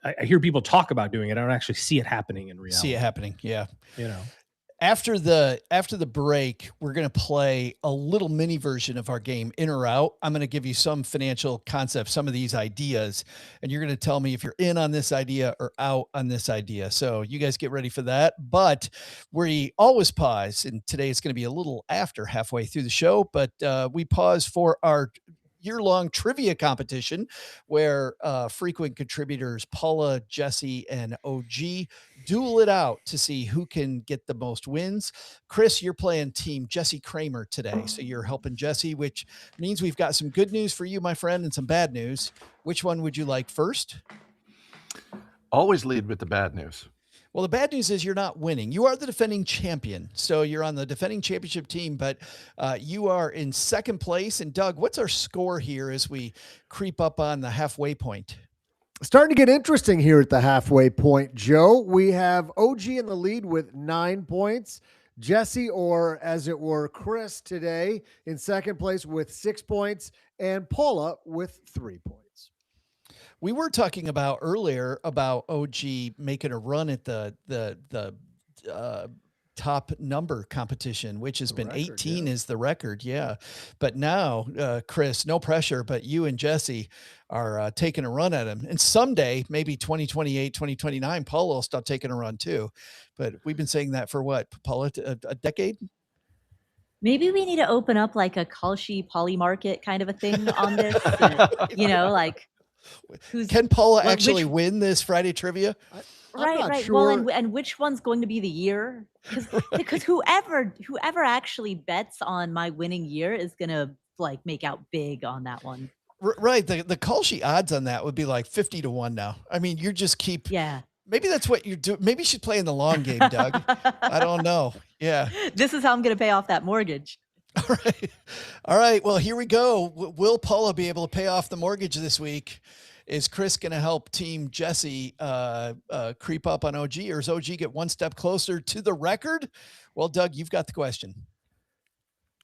I hear people talk about doing it. I don't actually see it happening in reality. See it happening. Yeah. After the break, we're going to play a little mini version of our game, In or Out. I'm going to give you some financial concepts, some of these ideas, and you're going to tell me if you're in on this idea or out on this idea. So you guys get ready for that. But we always pause, and today it's going to be a little after halfway through the show, but we pause for our year-long trivia competition where frequent contributors Paula, Jesse, and OG duel it out to see who can get the most wins. Chris, you're playing team Jesse Kramer today, so you're helping Jesse, which means we've got some good news for you, my friend, and some bad news. Which one would you like first? Always lead with the bad news. Well, the bad news is you're not winning. You are the defending champion. So you're on the defending championship team, but you are in second place. And Doug, what's our score here as we creep up on the halfway point? Starting to get interesting here at the halfway point, Joe. We have OG in the lead with 9 points. Jesse, or as it were, Chris today in second place with 6 points, and Paula with 3 points. We were talking about earlier about OG making a run at the top number competition, which has been record, 18 is the record. Yeah. But now, Chris, no pressure, but you and Jesse are taking a run at him. And someday, maybe 2028, 2029, Paula will start taking a run too. But we've been saying that for what, Paula, a decade? Maybe we need to open up like a Saul-Sehy poly market kind of a thing on this. Like can Paula actually win this Friday trivia? Right. Sure. Well, and which one's going to be the year? Because whoever actually bets on my winning year is going to like make out big on that one. Right. The Saul-Sehy odds on that would be like 50 to 1 now. I mean, you just keep. Yeah. Maybe that's what you're doing. Maybe you should play in the long game, Doug. I don't know. Yeah. This is how I'm going to pay off that mortgage. All right. Well, here we go. Will Paula be able to pay off the mortgage this week? Is Chris going to help team Jesse creep up on OG, or does OG get one step closer to the record? Well, Doug, you've got the question.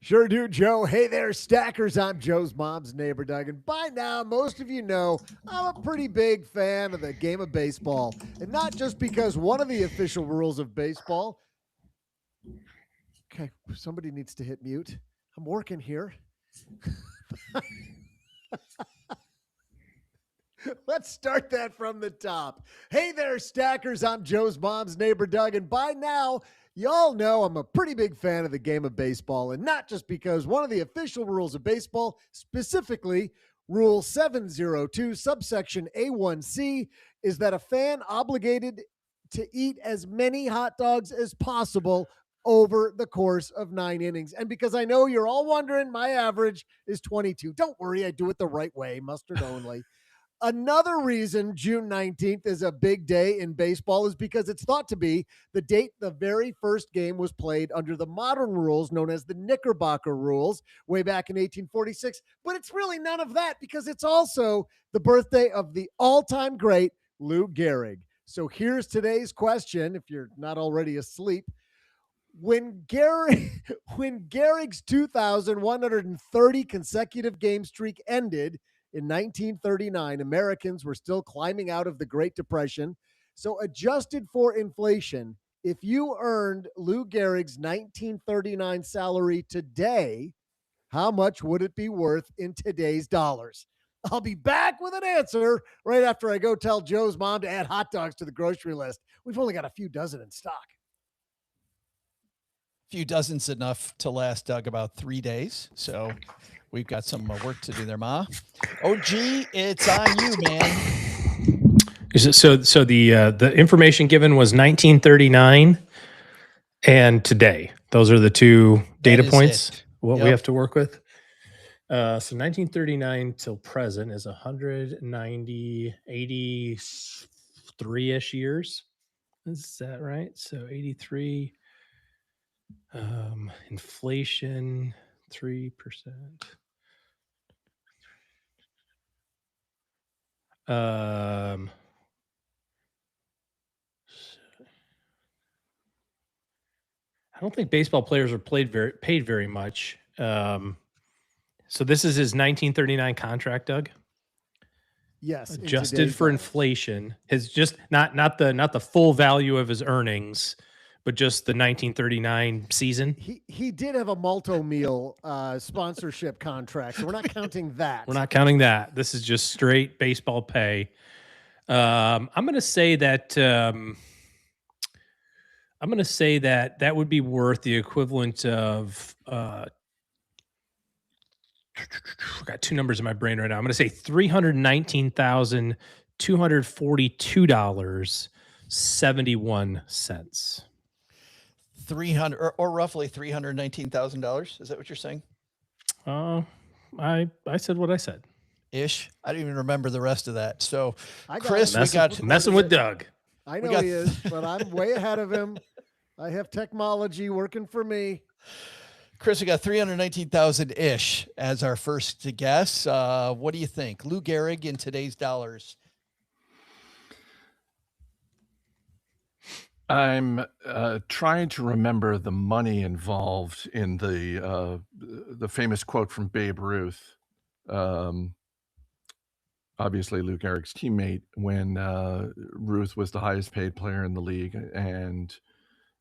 Sure do, Joe. Hey there, stackers. I'm Joe's mom's neighbor, Doug. And by now, most of you know I'm a pretty big fan of the game of baseball. And not just because one of the official rules of baseball. Okay, somebody needs to hit mute. I'm working here. Let's start that from the top. Hey there, stackers. I'm Joe's mom's neighbor, Doug. And by now, y'all know I'm a pretty big fan of the game of baseball, and not just because one of the official rules of baseball, specifically Rule 702, subsection A1C, is that a fan obligated to eat as many hot dogs as possible over the course of 9 innings. And because I know you're all wondering, my average is 22. Don't worry, I do it the right way, mustard only. Another reason June 19th is a big day in baseball is because it's thought to be the date the very first game was played under the modern rules known as the Knickerbocker rules way back in 1846. But it's really none of that because it's also the birthday of the all-time great Lou Gehrig. So here's today's question, if you're not already asleep. When Gehrig's 2,130 consecutive game streak ended in 1939, Americans were still climbing out of the Great Depression. So adjusted for inflation, if you earned Lou Gehrig's 1939 salary today, how much would it be worth in today's dollars? I'll be back with an answer right after I go tell Joe's mom to add hot dogs to the grocery list. We've only got a few dozen in stock. Few dozen's enough to last Doug about 3 days. So we've got some work to do there, Ma. OG, it's on you, man. So the information given was 1939 and today. Those are the two data points. What we have to work with. So 1939 till present is 190, 83-ish years. Is that right? So 83. Inflation 3%. I don't think baseball players are paid very much. So this is his 1939 contract, Doug. Yes, adjusted for inflation. His just not the full value of his earnings, but just the 1939 season. He did have a Malto meal sponsorship contract, so we're not counting that. We're not counting that. This is just straight baseball pay. I'm going to say that that would be worth the equivalent of got two numbers in my brain right now. I'm going to say $319,242.71. 300 or roughly $319,000. Is that what you're saying? I said what I said. Ish. I don't even remember the rest of that. So, I got Chris, it. we got messing with Doug. I know he is, but I'm way ahead of him. I have technology working for me. Chris, we got 319,000 ish as our first guess. What do you think, Lou Gehrig, in today's dollars? I'm trying to remember the money involved in the famous quote from Babe Ruth, obviously Lou Gehrig's teammate, when Ruth was the highest paid player in the league. And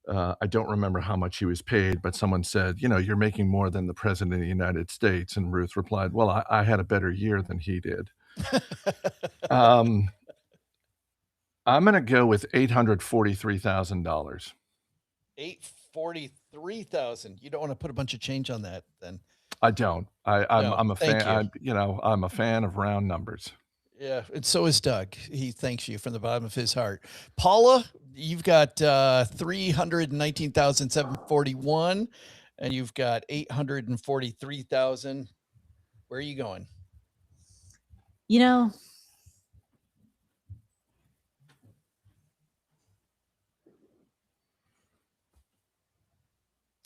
I don't remember how much he was paid, but someone said, you're making more than the president of the United States. And Ruth replied, well, I had a better year than he did. I'm going to go with $843,000. $843,000. You don't want to put a bunch of change on that, then? I don't. I'm a fan. I'm a fan of round numbers. Yeah, and so is Doug. He thanks you from the bottom of his heart. Paula, you've got 319,741, and you've got 843,000. Where are you going?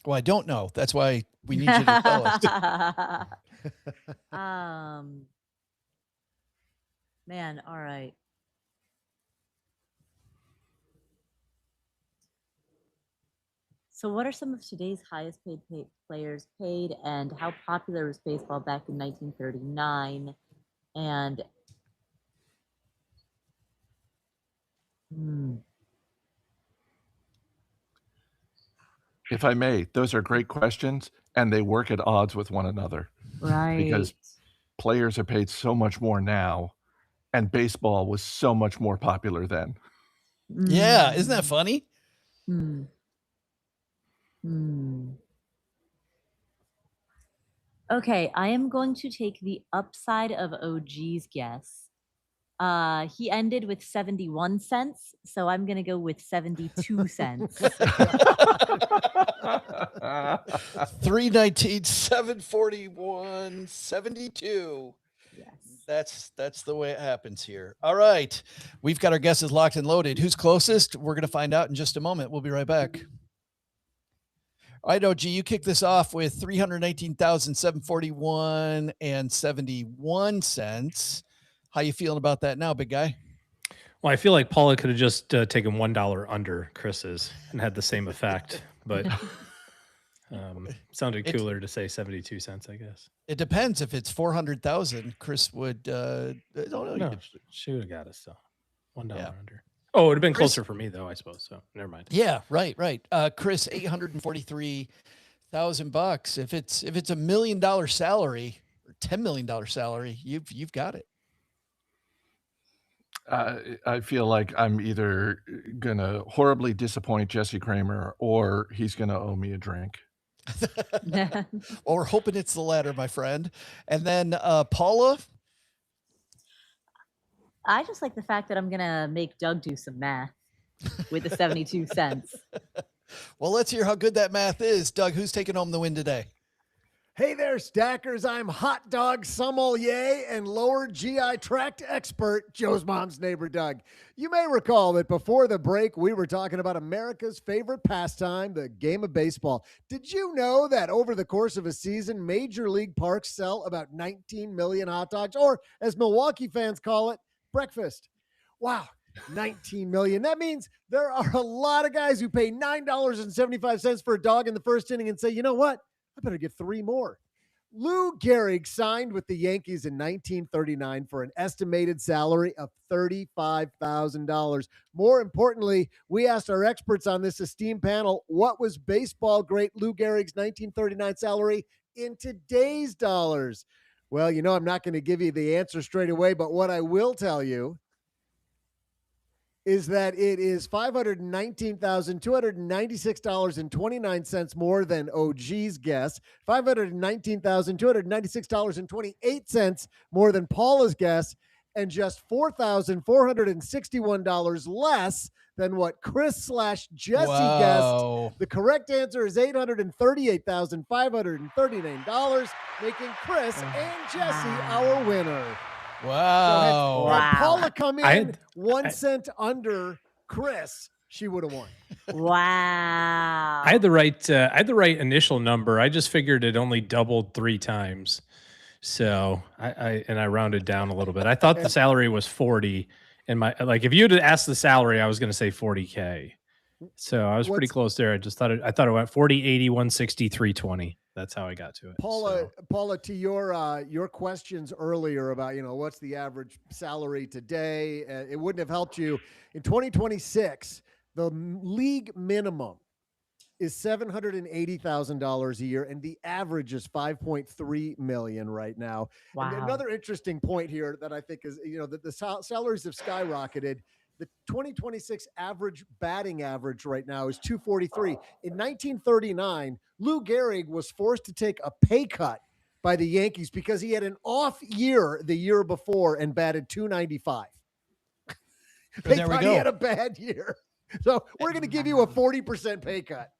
Well, I don't know. That's why we need you to tell us. Man, all right. So what are some of today's highest paid players paid, and how popular was baseball back in 1939? And if I may, those are great questions, and they work at odds with one another. Right. Because players are paid so much more now, and baseball was so much more popular then. Yeah, isn't that funny? Okay, I am going to take the upside of OG's guess. He ended with 71 cents, so I'm going to go with 72 cents. 319, 741, 72. Yes. That's the way it happens here. All right. We've got our guesses locked and loaded. Who's closest? We're going to find out in just a moment. We'll be right back. All right, OG, you kick this off with 319,741 and 71 cents. How you feeling about that now, big guy? Well, I feel like Paula could have just taken $1 under Chris's and had the same effect, but sounded cooler to say 72 cents, I guess. It depends. If it's 400,000, Chris would. No, she would have got us though. $1 under. Oh, it would have been closer for me though, I suppose. So never mind. Yeah, right. Chris, $843,000. If it's $1 million salary or $10 million salary, you've got it. I feel like I'm either gonna horribly disappoint Jesse Kramer, or he's gonna owe me a drink. Well, we're hoping it's the latter, my friend. And then Paula. I just like the fact that I'm going to make Doug do some math with the 72 cents. Well, let's hear how good that math is. Doug, who's taking home the win today? Hey there, Stackers. I'm hot dog sommelier and lower GI tract expert, Joe's mom's neighbor, Doug. You may recall that before the break, we were talking about America's favorite pastime, the game of baseball. Did you know that over the course of a season, major league parks sell about 19 million hot dogs, or as Milwaukee fans call it, breakfast? Wow. 19 million. That means there are a lot of guys who pay $9.75 for a dog in the first inning and say, you know what? I better get 3 more. Lou Gehrig signed with the Yankees in 1939 for an estimated salary of $35,000. More importantly, we asked our experts on this esteemed panel, what was baseball great Lou Gehrig's 1939 salary in today's dollars? Well, I'm not going to give you the answer straight away, but what I will tell you is that it is $519,296.29 more than OG's guess, $519,296.28 more than Paula's guess, and just $4,461 less than what Chris/Jesse guessed. The correct answer is $838,539, making Chris and Jesse our winner. Wow. Had Paula come in I 1 cent under Chris, she would have won. Wow. I had the right initial number. I just figured it only doubled 3 times. So I rounded down a little bit. I thought the salary was 40, and if you had asked the salary, I was going to say 40K. So I was pretty close there. I thought it went 40, 80, 160, 320. That's how I got to it. Paula, to your questions earlier about, what's the average salary today, it wouldn't have helped you. In 2026, the league minimum is $780,000 a year, and the average is $5.3 million right now. Wow. And another interesting point here that I think is, that the salaries have skyrocketed. The 2026 average batting average right now is 243. In 1939, Lou Gehrig was forced to take a pay cut by the Yankees because he had an off year the year before and batted 295. They thought he had a bad year. So we're going to give you a 40% pay cut.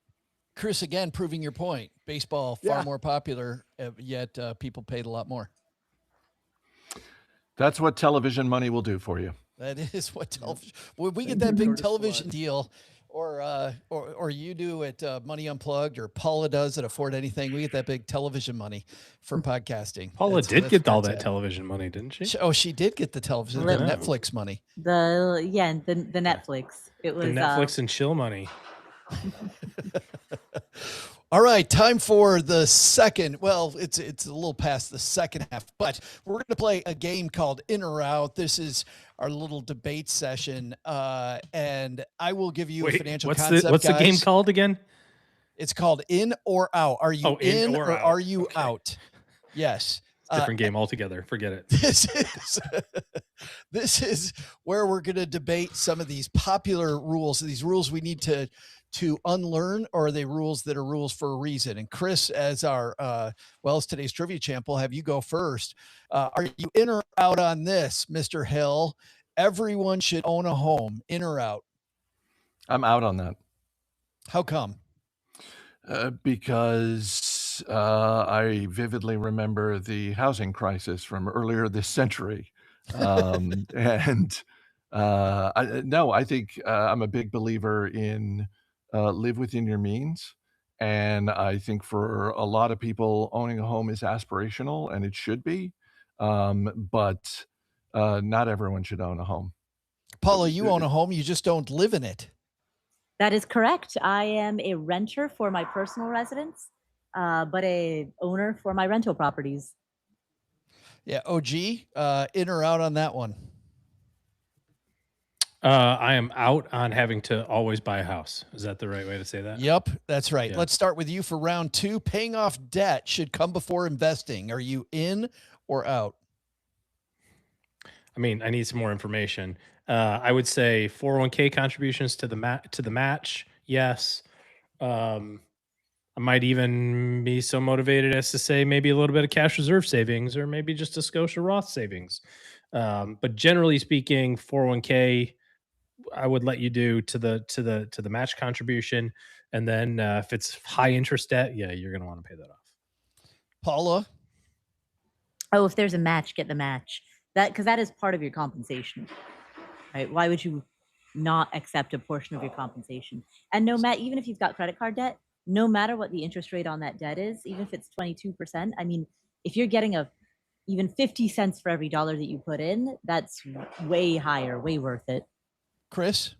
Chris, again, proving your point. Baseball, far more popular, yet people paid a lot more. That's what television money will do for you. That is what television. When we get that big television deal, or you do at Money Unplugged, or Paula does at Afford Anything, we get that big television money for podcasting. Paula did get all that television money, didn't she? She did get the television, the Netflix money. The Netflix. It was the Netflix and chill money. All right, time for the second. Well, it's a little past the second half, but we're going to play a game called In or Out. This is our little debate session, and I will give you a financial concept. What's the game called again? It's called In or Out. Are you in or out. are you out? Yes. Different game altogether. Forget it. This is where we're going to debate some of these popular rules. These rules we need to unlearn, or are they rules that are rules for a reason? And Chris, as our as today's trivia champ, will have you go first. Are you in or out on this, Mr. Hill? Everyone should own a home. In or out? I'm out on that. How come? Because I vividly remember the housing crisis from earlier this century. I think I'm a big believer in live within your means. And I think for a lot of people, owning a home is aspirational, and it should be. But not everyone should own a home. Paula, you own a home. You just don't live in it. That is correct. I am a renter for my personal residence, but a owner for my rental properties. Yeah, OG, in or out on that one? I am out on having to always buy a house. Is that the right way to say that? Yep, that's right. Yeah. Let's start with you for round 2. Paying off debt should come before investing. Are you in or out? I mean, I need some more information. I would say 401k contributions to the match. Yes. I might even be so motivated as to say maybe a little bit of cash reserve savings, or maybe just a Scotia Roth savings. But generally speaking, 401k, I would let you do to the match contribution. And then if it's high interest debt, you're going to want to pay that off. Paula? Oh, if there's a match, get the match. Because that is part of your compensation, right? Why would you not accept a portion of your compensation? And even if you've got credit card debt, no matter what the interest rate on that debt is, even if it's 22%, I mean, if you're getting even 50 cents for every dollar that you put in, that's way higher, way worth it. Chris?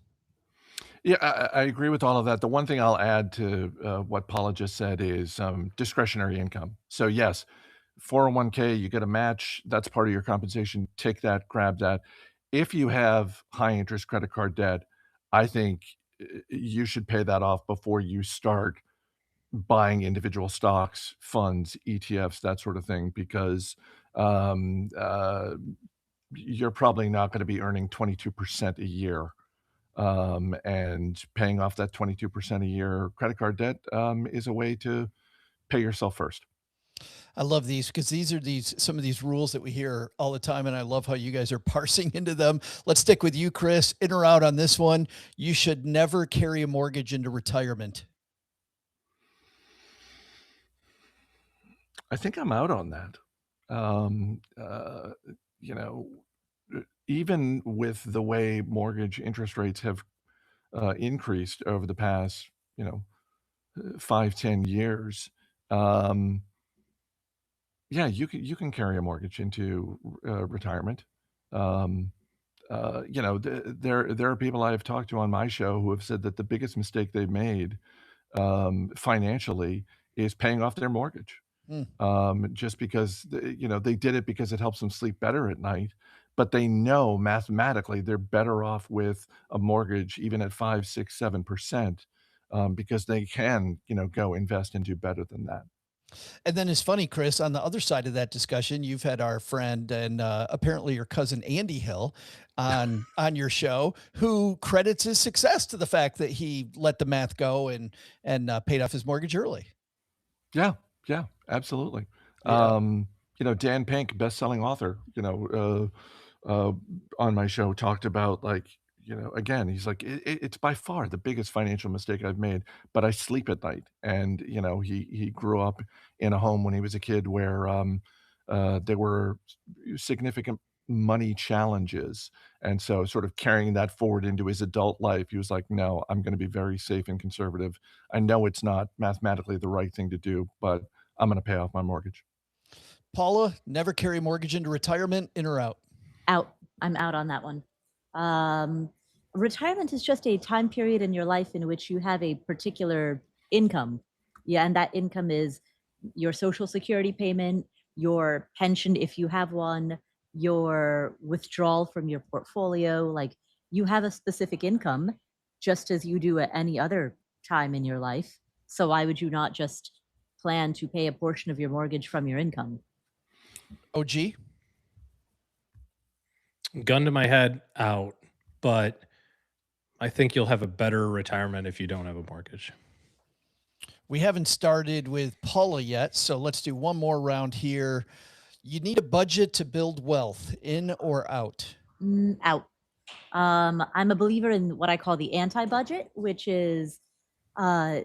Yeah, I agree with all of that. The one thing I'll add to what Paula just said is discretionary income. So yes, 401k, you get a match. That's part of your compensation. Take that, grab that. If you have high interest credit card debt, I think you should pay that off before you start buying individual stocks, funds, ETFs, that sort of thing, because you're probably not going to be earning 22% a year And paying off that 22% a year credit card debt is a way to pay yourself first. I love these because these are some of these rules that we hear all the time, and I love how you guys are parsing into them. Let's stick with you, Chris. In or out on this one? You should never carry a mortgage into retirement. I think I'm out on that. Um, uh, you know, even with the way mortgage interest rates have increased over the past, 5-10 years, um, yeah, you can carry a mortgage into retirement. Um, there are people I've talked to on my show who have said that the biggest mistake they've made financially is paying off their mortgage. Mm. Just because they did it because it helps them sleep better at night, but they know mathematically they're better off with a mortgage even at 5, 6, 7%, because they can go invest and do better than that. And then it's funny, Chris, on the other side of that discussion, you've had our friend and apparently your cousin Andy Hill on your show, who credits his success to the fact that he let the math go and paid off his mortgage early. Yeah, yeah, absolutely. Yeah. Dan Pink, best-selling author, on my show talked about, like, again, he's like, it's by far the biggest financial mistake I've made, but I sleep at night. And, he grew up in a home when he was a kid where there were significant money challenges. And so sort of carrying that forward into his adult life, he was like, no, I'm going to be very safe and conservative. I know it's not mathematically the right thing to do, but I'm going to pay off my mortgage. Paula, never carry a mortgage into retirement, in or out? Out. I'm out on that one. Retirement is just a time period in your life in which you have a particular income. Yeah, and that income is your social security payment, your pension if you have one, your withdrawal from your portfolio. Like, you have a specific income just as you do at any other time in your life. So why would you not just plan to pay a portion of your mortgage from your income? OG? Gun to my head, out. But I think you'll have a better retirement if you don't have a mortgage. We haven't started with Paula yet, so let's do one more round here. You need a budget to build wealth, in or out? Out. I'm a believer in what I call the anti-budget, which is uh,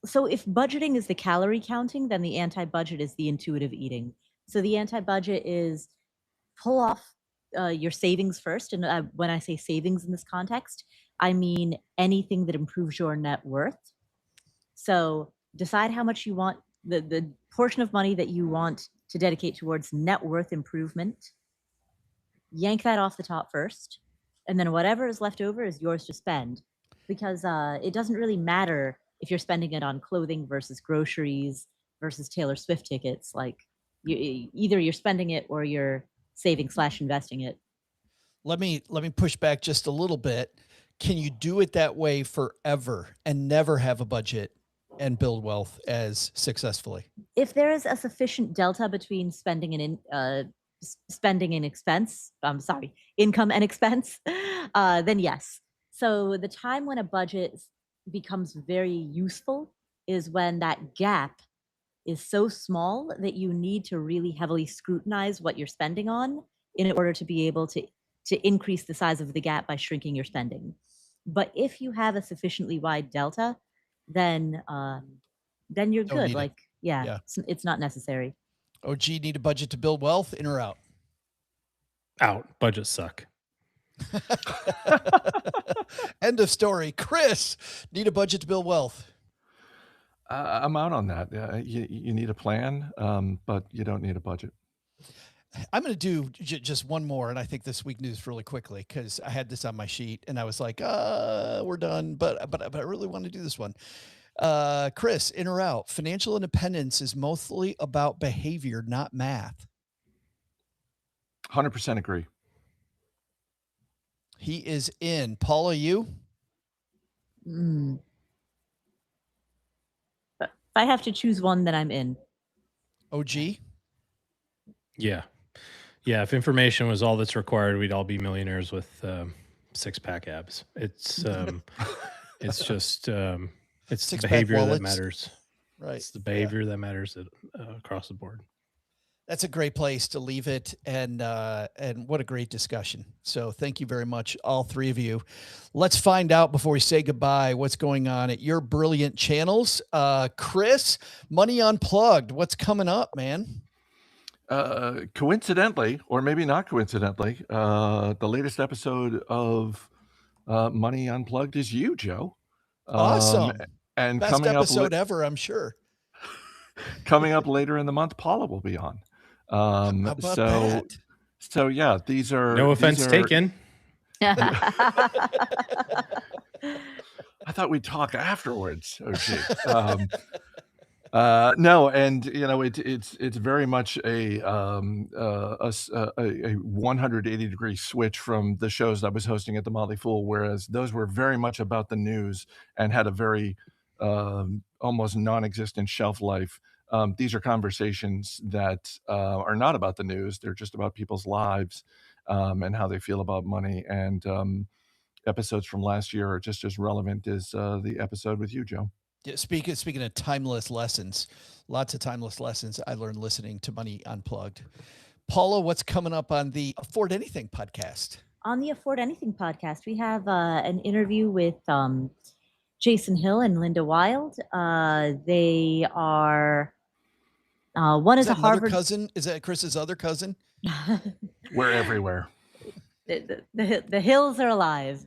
so if budgeting is the calorie counting, then the anti-budget is the intuitive eating. So the anti-budget is pull off your savings first. And when I say savings in this context, I mean anything that improves your net worth. So decide how much you want, the portion of money that you want to dedicate towards net worth improvement. Yank that off the top first. And then whatever is left over is yours to spend. Because it doesn't really matter if you're spending it on clothing versus groceries versus Taylor Swift tickets. Like, either you're spending it or you're saving/investing it. Let me push back just a little bit. Can you do it that way forever and never have a budget and build wealth as successfully? If there is a sufficient delta between spending and expense, income and expense, then yes. So the time when a budget becomes very useful is when that gap is so small that you need to really heavily scrutinize what you're spending on in order to be able to increase the size of the gap by shrinking your spending. But if you have a sufficiently wide delta, then you're Don't good. need it. Like, yeah, Yeah. it's not necessary. OG, need a budget to build wealth, in or out? Out. Budgets suck. End of story. Chris, need a budget to build wealth? I'm out on that. Yeah, you need a plan, but you don't need a budget. I'm going to do just one more, and I think this week news really quickly because I had this on my sheet and I was like, we're done, but I really want to do this one. Chris, in or out? Financial independence is mostly about behavior, not math. 100% agree. He is in. Paula, you? If I have to choose one, then I'm in. OG? Yeah. Yeah. If information was all that's required, we'd all be millionaires with six-pack abs. It's just it's Six-pack behavior that wallets. matters. Right. It's the behavior that matters across the board. That's a great place to leave it, and what a great discussion. So thank you very much, all three of you. Let's find out before we say goodbye what's going on at your brilliant channels. Chris, Money Unplugged, what's coming up, man? Coincidentally, or maybe not coincidentally, the latest episode of Money Unplugged is you, Joe. Awesome. And Best coming episode ever, I'm sure. coming up later in the month, Paula will be on. How about that? So yeah, these are No offense taken. I thought we'd talk afterwards. Okay. No, and it's very much a 180-degree switch from the shows I was hosting at the Motley Fool, whereas those were very much about the news and had a very almost non-existent shelf life. These are conversations that are not about the news; they're just about people's lives and how they feel about money. And episodes from last year are just as relevant as the episode with you, Joe. Yeah, speaking of timeless lessons, lots of timeless lessons I learned listening to Money Unplugged. Paula, what's coming up on the Afford Anything podcast? On the Afford Anything podcast, we have an interview with Jason Hill and Linda Wild. They are one is a Harvard cousin. Is that Chris's other cousin? We're everywhere. The Hills are alive.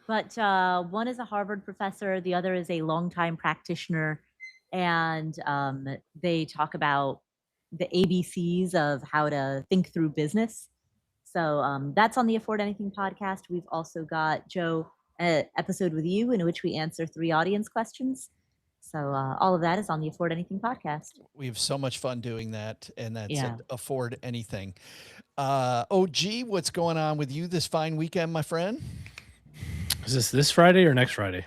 But one is a Harvard professor, the other is a longtime practitioner, and they talk about the ABCs of how to think through business. So that's on the Afford Anything podcast. We've also got, Joe, an episode with you in which we answer 3 audience questions. So all of that is on the Afford Anything podcast. We have so much fun doing that, and that's at Afford Anything. OG, what's going on with you this fine weekend, my friend? Is this Friday or next Friday?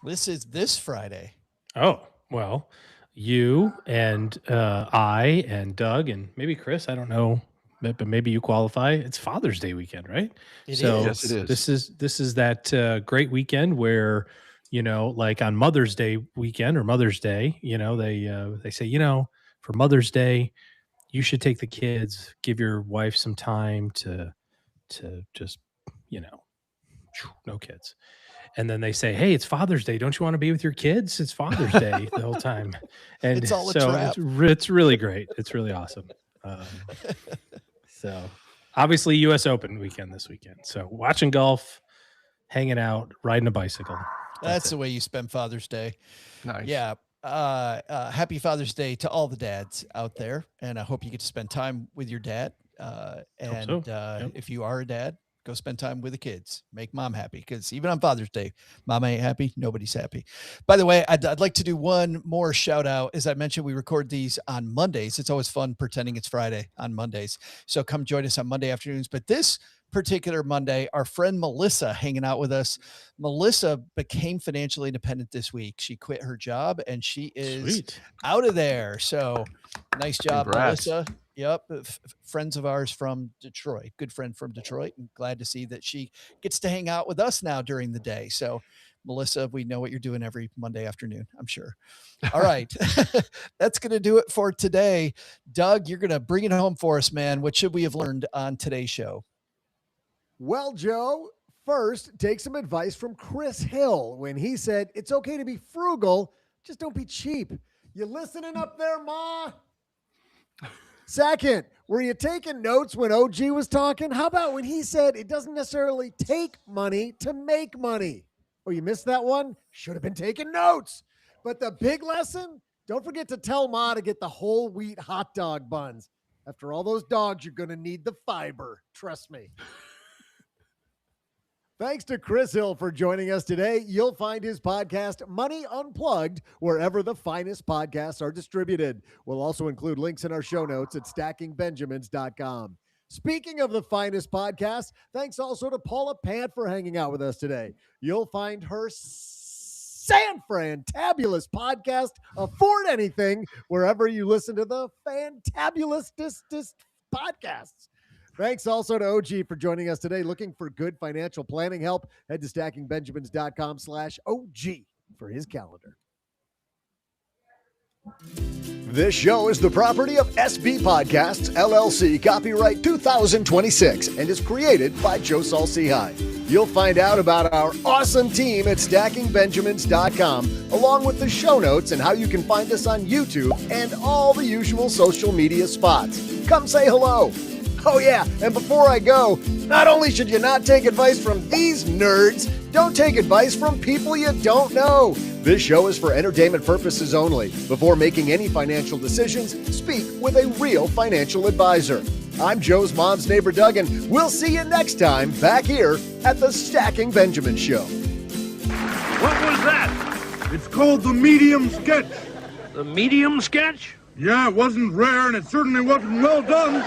This is this Friday. Oh, well, you and I and Doug and maybe Chris, I don't know, but maybe you qualify. It's Father's Day weekend, right? Yes, it is. This is that great weekend where, like on Mother's Day weekend or Mother's Day, they say, for Mother's Day, you should take the kids, give your wife some time to just, no kids. And then they say, hey, it's Father's Day. Don't you want to be with your kids? It's Father's Day the whole time. And it's all a trap. It's really great. It's really awesome. So obviously US Open weekend this weekend. So watching golf, hanging out, riding a bicycle. That's the way you spend Father's Day. Nice. Yeah. Happy Father's Day to all the dads out there. And I hope you get to spend time with your dad. If you are a dad, go spend time with the kids, make mom happy. Because even on Father's Day, mom ain't happy. Nobody's happy. By the way, I'd like to do one more shout out. As I mentioned, we record these on Mondays. It's always fun pretending it's Friday on Mondays. So come join us on Monday afternoons. But this particular Monday, our friend Melissa hanging out with us. Melissa became financially independent this week. She quit her job and she is out of there. So nice job, Congrats. Melissa. Yep. Friends of ours from Detroit, good friend from Detroit, and glad to see that she gets to hang out with us now during the day. So Melissa, we know what you're doing every Monday afternoon, I'm sure. All right. That's going to do it for today. Doug, you're going to bring it home for us, man. What should we have learned on today's show? Well, Joe, first, take some advice from Chris Hill when he said, it's okay to be frugal, just don't be cheap. You listening up there, Ma? Second, were you taking notes when OG was talking? How about when he said it doesn't necessarily take money to make money? Oh, you missed that one? Should have been taking notes. But the big lesson, don't forget to tell Ma to get the whole wheat hot dog buns. After all those dogs, you're going to need the fiber. Trust me. Thanks to Chris Hill for joining us today. You'll find his podcast, Money Unplugged, wherever the finest podcasts are distributed. We'll also include links in our show notes at stackingbenjamins.com. Speaking of the finest podcasts, thanks also to Paula Pant for hanging out with us today. You'll find her San Fran-tabulous podcast, Afford Anything, wherever you listen to the fantabulous podcasts. Thanks also to OG for joining us today. Looking for good financial planning help? Head to stackingbenjamins.com/OG for his calendar. This show is the property of SB Podcasts, LLC, copyright 2026, and is created by Saul-Sehy. You'll find out about our awesome team at stackingbenjamins.com, along with the show notes and how you can find us on YouTube and all the usual social media spots. Come say hello. Oh yeah, and before I go, not only should you not take advice from these nerds, don't take advice from people you don't know. This show is for entertainment purposes only. Before making any financial decisions, speak with a real financial advisor. I'm Joe's mom's neighbor, Doug, and we'll see you next time back here at the Stacking Benjamin Show. What was that? It's called the medium sketch. The medium sketch? Yeah, it wasn't rare and it certainly wasn't well done.